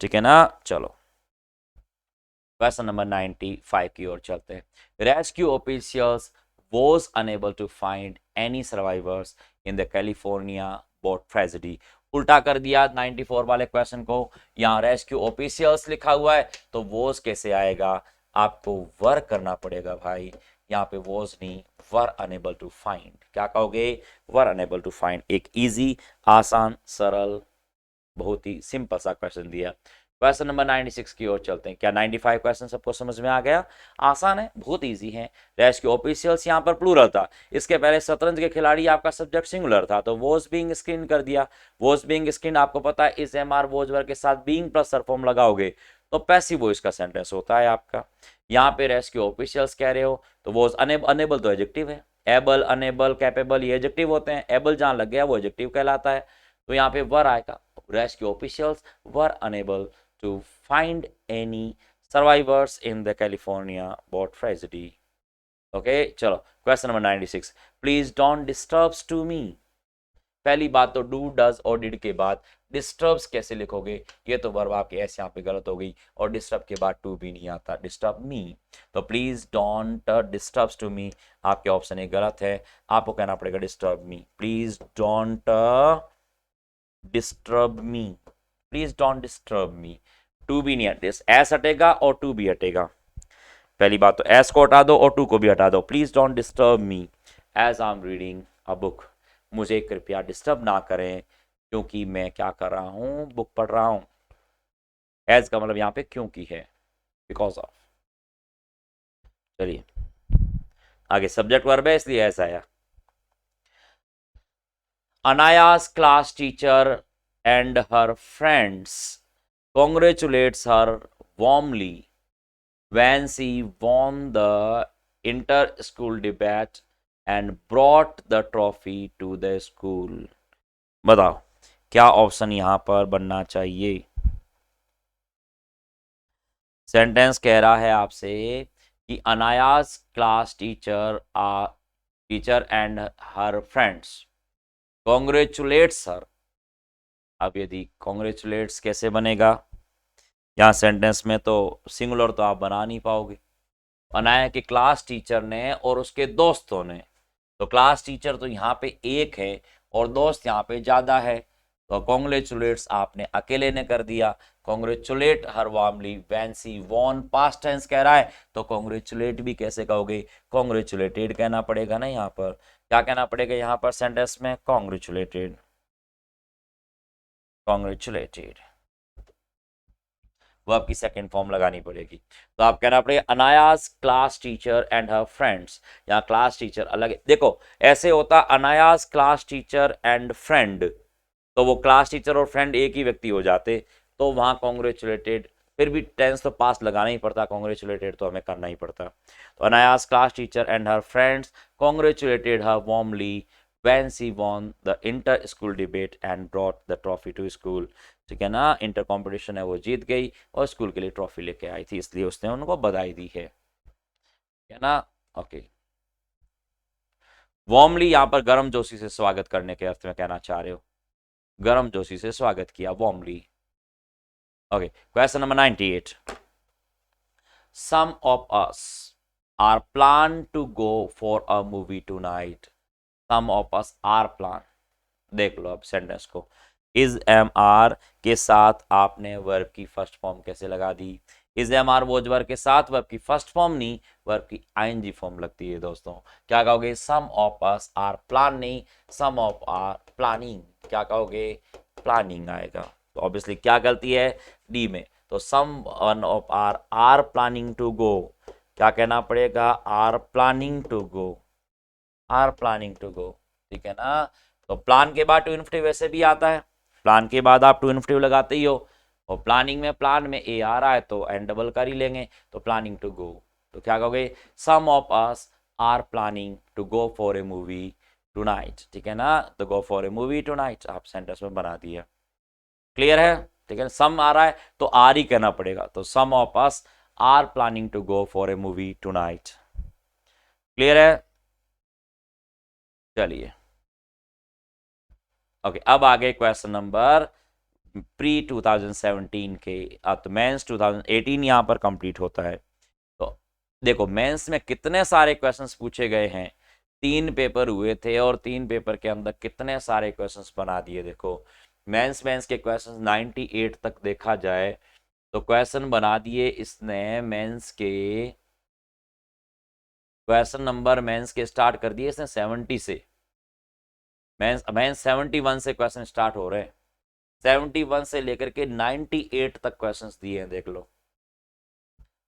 ठीक है ना। चलो क्वेश्चन नंबर 95 की ओर चलते हैं। Rescue officials was unable to find any survivors in the California boat tragedy. उल्टा कर दिया 94 वाले क्वेश्चन को, यहाँ रेस्क्यू ऑफिशियल्स लिखा हुआ है तो वॉज कैसे आएगा, आपको वर करना पड़ेगा भाई, यहाँ पे वॉज नहीं, वर अनेबल टू फाइंड, क्या कहोगे वर अनेबल टू फाइंड, एक इजी आसान सरल बहुत ही सिंपल सा क्वेश्चन दिया। क्वेश्चन नंबर 96 की ओर चलते हैं। क्या 95 क्वेश्चन सबको समझ में आ गया, आसान है, बहुत इजी है। रेस्क्यू ऑफिशियल्स यहाँ पर प्लूरल था, इसके पहले शतरंज के खिलाड़ी आपका सब्जेक्ट सिंगुलर था, तो वॉज बीइंग स्क्रीन कर दिया, वॉज बीइंग स्क्रीन आपको पता है इस एम आर वॉज वर्ब के साथ बीइंग प्लस सरफॉर्म लगाओगे तो पैसिव वॉइस का सेंटेंस होता है आपका। यहाँ पे रेस्क्यू ऑफिशियल्स कह रहे हो तो वॉज अनेबल तो एडजेक्टिव है, एबल अनेबल कैपेबल ये एडजेक्टिव होते हैं, एबल जहाँ लग गया वो एडजेक्टिव कहलाता है, तो यहाँ पे वर आएगा, rescue officials were unable to find any survivors in the California boat tragedy. Okay, चलो question number 96, please don't disturbs to me. पहली बात तो डू डज और डिड के बाद डिस्टर्ब्स कैसे लिखोगे, ये तो वर्ब आपके ऐसे यहाँ पे गलत हो गई, और डिस्टर्ब के बाद टू भी नहीं आता, डिस्टर्ब मी, तो please don't disturbs to me आपके ऑप्शन ए गलत है, आपको कहना पड़ेगा disturb me, please don't disturb me, please don't disturb me, to भी नहीं हटे, एस हटेगा और टू भी हटेगा, पहली बात तो एस को हटा दो और टू को भी हटा दो, please don't disturb me as I am reading a book, मुझे कृपया डिस्टर्ब ना करें क्योंकि मैं क्या कर रहा हूं, बुक पढ़ रहा हूं। एज का मतलब यहाँ पे क्योंकि है, बिकॉज ऑफ। चलिए आगे, सब्जेक्ट वर्ब है इसलिए ऐसा आया। अनायास class teacher and her friends congratulates her warmly when she won the inter-school debate and brought the trophy to the school। बताओ क्या ऑप्शन यहां पर बनना चाहिए। सेंटेंस कह रहा है आपसे कि अनायास class teacher and her friends congratulates her. अब यदि कॉन्ग्रेचुलेट्स कैसे बनेगा, यहाँ सेंटेंस में तो सिंगुलर तो आप बना नहीं पाओगे। अनाया के क्लास टीचर ने और उसके दोस्तों ने, तो क्लास टीचर तो यहाँ पे एक है और दोस्त यहाँ पे ज्यादा है, तो कॉन्ग्रेचुलेट्स आपने अकेले ने कर दिया। Congratulate her warmly when she won, past tense कह रहा है तो कॉन्ग्रेचुलेट भी कैसे कहोगे, कॉन्ग्रेचुलेटेड कहना पड़ेगा ना। यहाँ पर क्या कहना पड़ेगा, यहाँ पर सेंटेंस में कॉन्ग्रेचुलेटेड, कॉन्ग्रेचुलेटेड, वो आपकी सेकंड फॉर्म लगानी पड़ेगी। तो आप कहना पड़ेगा अनायास class teacher and her friends. यहाँ क्लास टीचर अलग है, देखो ऐसे होता अनायास क्लास टीचर एंड फ्रेंड, तो वो क्लास टीचर और फ्रेंड एक ही व्यक्ति हो जाते, तो वहां कॉन्ग्रेचुलेटेड, फिर भी टेंस तो पास लगाना ही पड़ता, कॉन्ग्रेचुलेटेड तो हमें करना ही पड़ता। तो अनायास class teacher and her friends congratulated her warmly when she won the inter school debate and brought the trophy to school। ठीक है ना, इंटर कंपटीशन है वो जीत गई और स्कूल के लिए ट्रॉफी लेके आई थी, इसलिए उसने उनको बधाई दी है ना। ओके, वार्मली यहाँ पर गर्म जोशी से स्वागत करने के अर्थ में कहना चाह रहे हो, गर्म जोशी से स्वागत किया warmly. Okay, question number 98। Some of us are plan to go for a movie tonight। Some of us are plan, देख लो अब सेंटेंस को, इज एम आर के साथ आपने वर्ब की फर्स्ट फॉर्म कैसे लगा दी। Is am are was verb के साथ वर्ब की फर्स्ट फॉर्म नहीं, वर्ब की आईएनजी फॉर्म लगती है दोस्तों। क्या कहोगे, some of us are planning, some of are planning, क्या कहोगे, प्लानिंग आएगा। तो ऑब्वियसली क्या गलती है, डी में, तो some one of are planning to go, क्या कहना पड़ेगा, are planning to go, are planning to go. ठीक है ना, तो प्लान के बाद टू इन्फिनिटिव वैसे भी आता है, प्लान के बाद आप टू इन्फिनिटिव लगाते ही हो, और प्लानिंग में प्लान में ए आ रहा है तो एन डबल कर ही लेंगे, तो प्लानिंग टू गो। तो क्या कहोगे, some of us are planning to go for a movie tonight. ठीक है ना, तो go for a movie tonight आप सेंटेंस में बना दिया। क्लियर है, ठीक है, सम आ रहा है तो आर ही कहना पड़ेगा, तो some of us are planning to go for a movie tonight. Clear है, चलिए ओके, अब आगे क्वेश्चन नंबर प्री 2017 के, तो मेंस 2018 यहां पर कंप्लीट होता है। तो देखो मेंस में कितने सारे क्वेश्चंस पूछे गए हैं, 3 पेपर हुए थे और 3 पेपर के अंदर कितने सारे क्वेश्चंस बना दिए। देखो मेंस के क्वेश्चंस 98 तक देखा जाए तो क्वेश्चन बना दिए इसने मेंस के, क्वेश्चन नंबर मेंस के स्टार्ट कर दिए इसने 70 से, मेंस 71 से क्वेश्चन स्टार्ट हो रहे हैं, 71 से लेकर के 98 तक क्वेश्चंस दिए हैं, देख लो।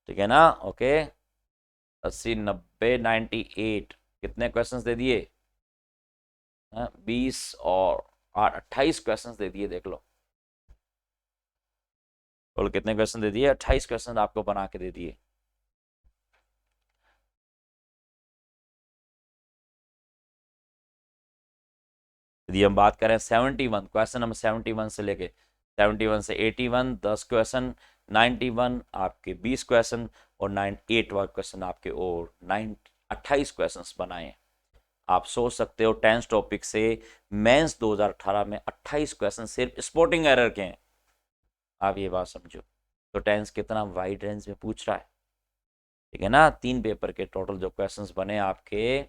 ठीक है ना, ओके, 80 90 98 कितने क्वेश्चंस दे दिए, 20 और 28 क्वेश्चंस दे दिए, देख लो। और कितने क्वेश्चन दे दिए, 28 क्वेश्चन आपको बना के दे दिए। यदि हम बात करें 71 क्वेश्चन नंबर 71 से लेके 71 से 81 10 क्वेश्चन, 91 आपके 20 क्वेश्चन और 98वां क्वेश्चन आपके और 28 क्वेश्चंस बनाए। आप सोच सकते हो टेंस टॉपिक से मेंस 2018 में 28 क्वेश्चन सिर्फ स्पोर्टिंग एरर के हैं। आप ये बात समझो, तो टेंस कितना वाइड रेंज में पूछ रहा है। ठीक है ना, 3 पेपर के टोटल जो क्वेश्चंस बने आपके,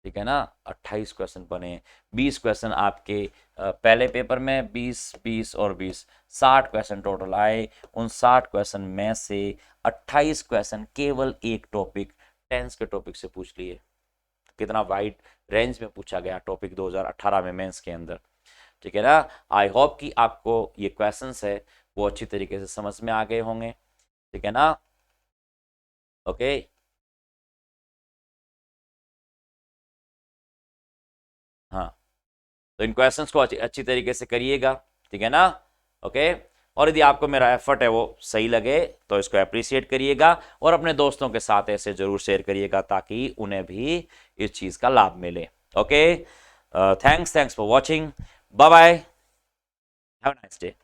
ठीक है ना, 28 क्वेश्चन बने, 20 क्वेश्चन आपके पहले पेपर में, 20 20 और 20 60 क्वेश्चन टोटल आए। उन 60 क्वेश्चन में से 28 क्वेश्चन केवल एक टॉपिक टेंस के टॉपिक से पूछ लिए। कितना वाइड रेंज में पूछा गया टॉपिक 2018 में मेंस के अंदर, ठीक है ना। आई होप कि आपको ये क्वेश्चंस है वो अच्छी तरीके से समझ में आ गए होंगे, ठीक है ना। ओके हाँ, तो इन क्वेश्चंस को अच्छी तरीके से करिएगा, ठीक है ना। ओके, और यदि आपको मेरा एफर्ट है वो सही लगे तो इसको अप्रिशिएट करिएगा और अपने दोस्तों के साथ ऐसे जरूर शेयर करिएगा ताकि उन्हें भी इस चीज़ का लाभ मिले। Okay, thanks for watching, bye bye, have a nice day.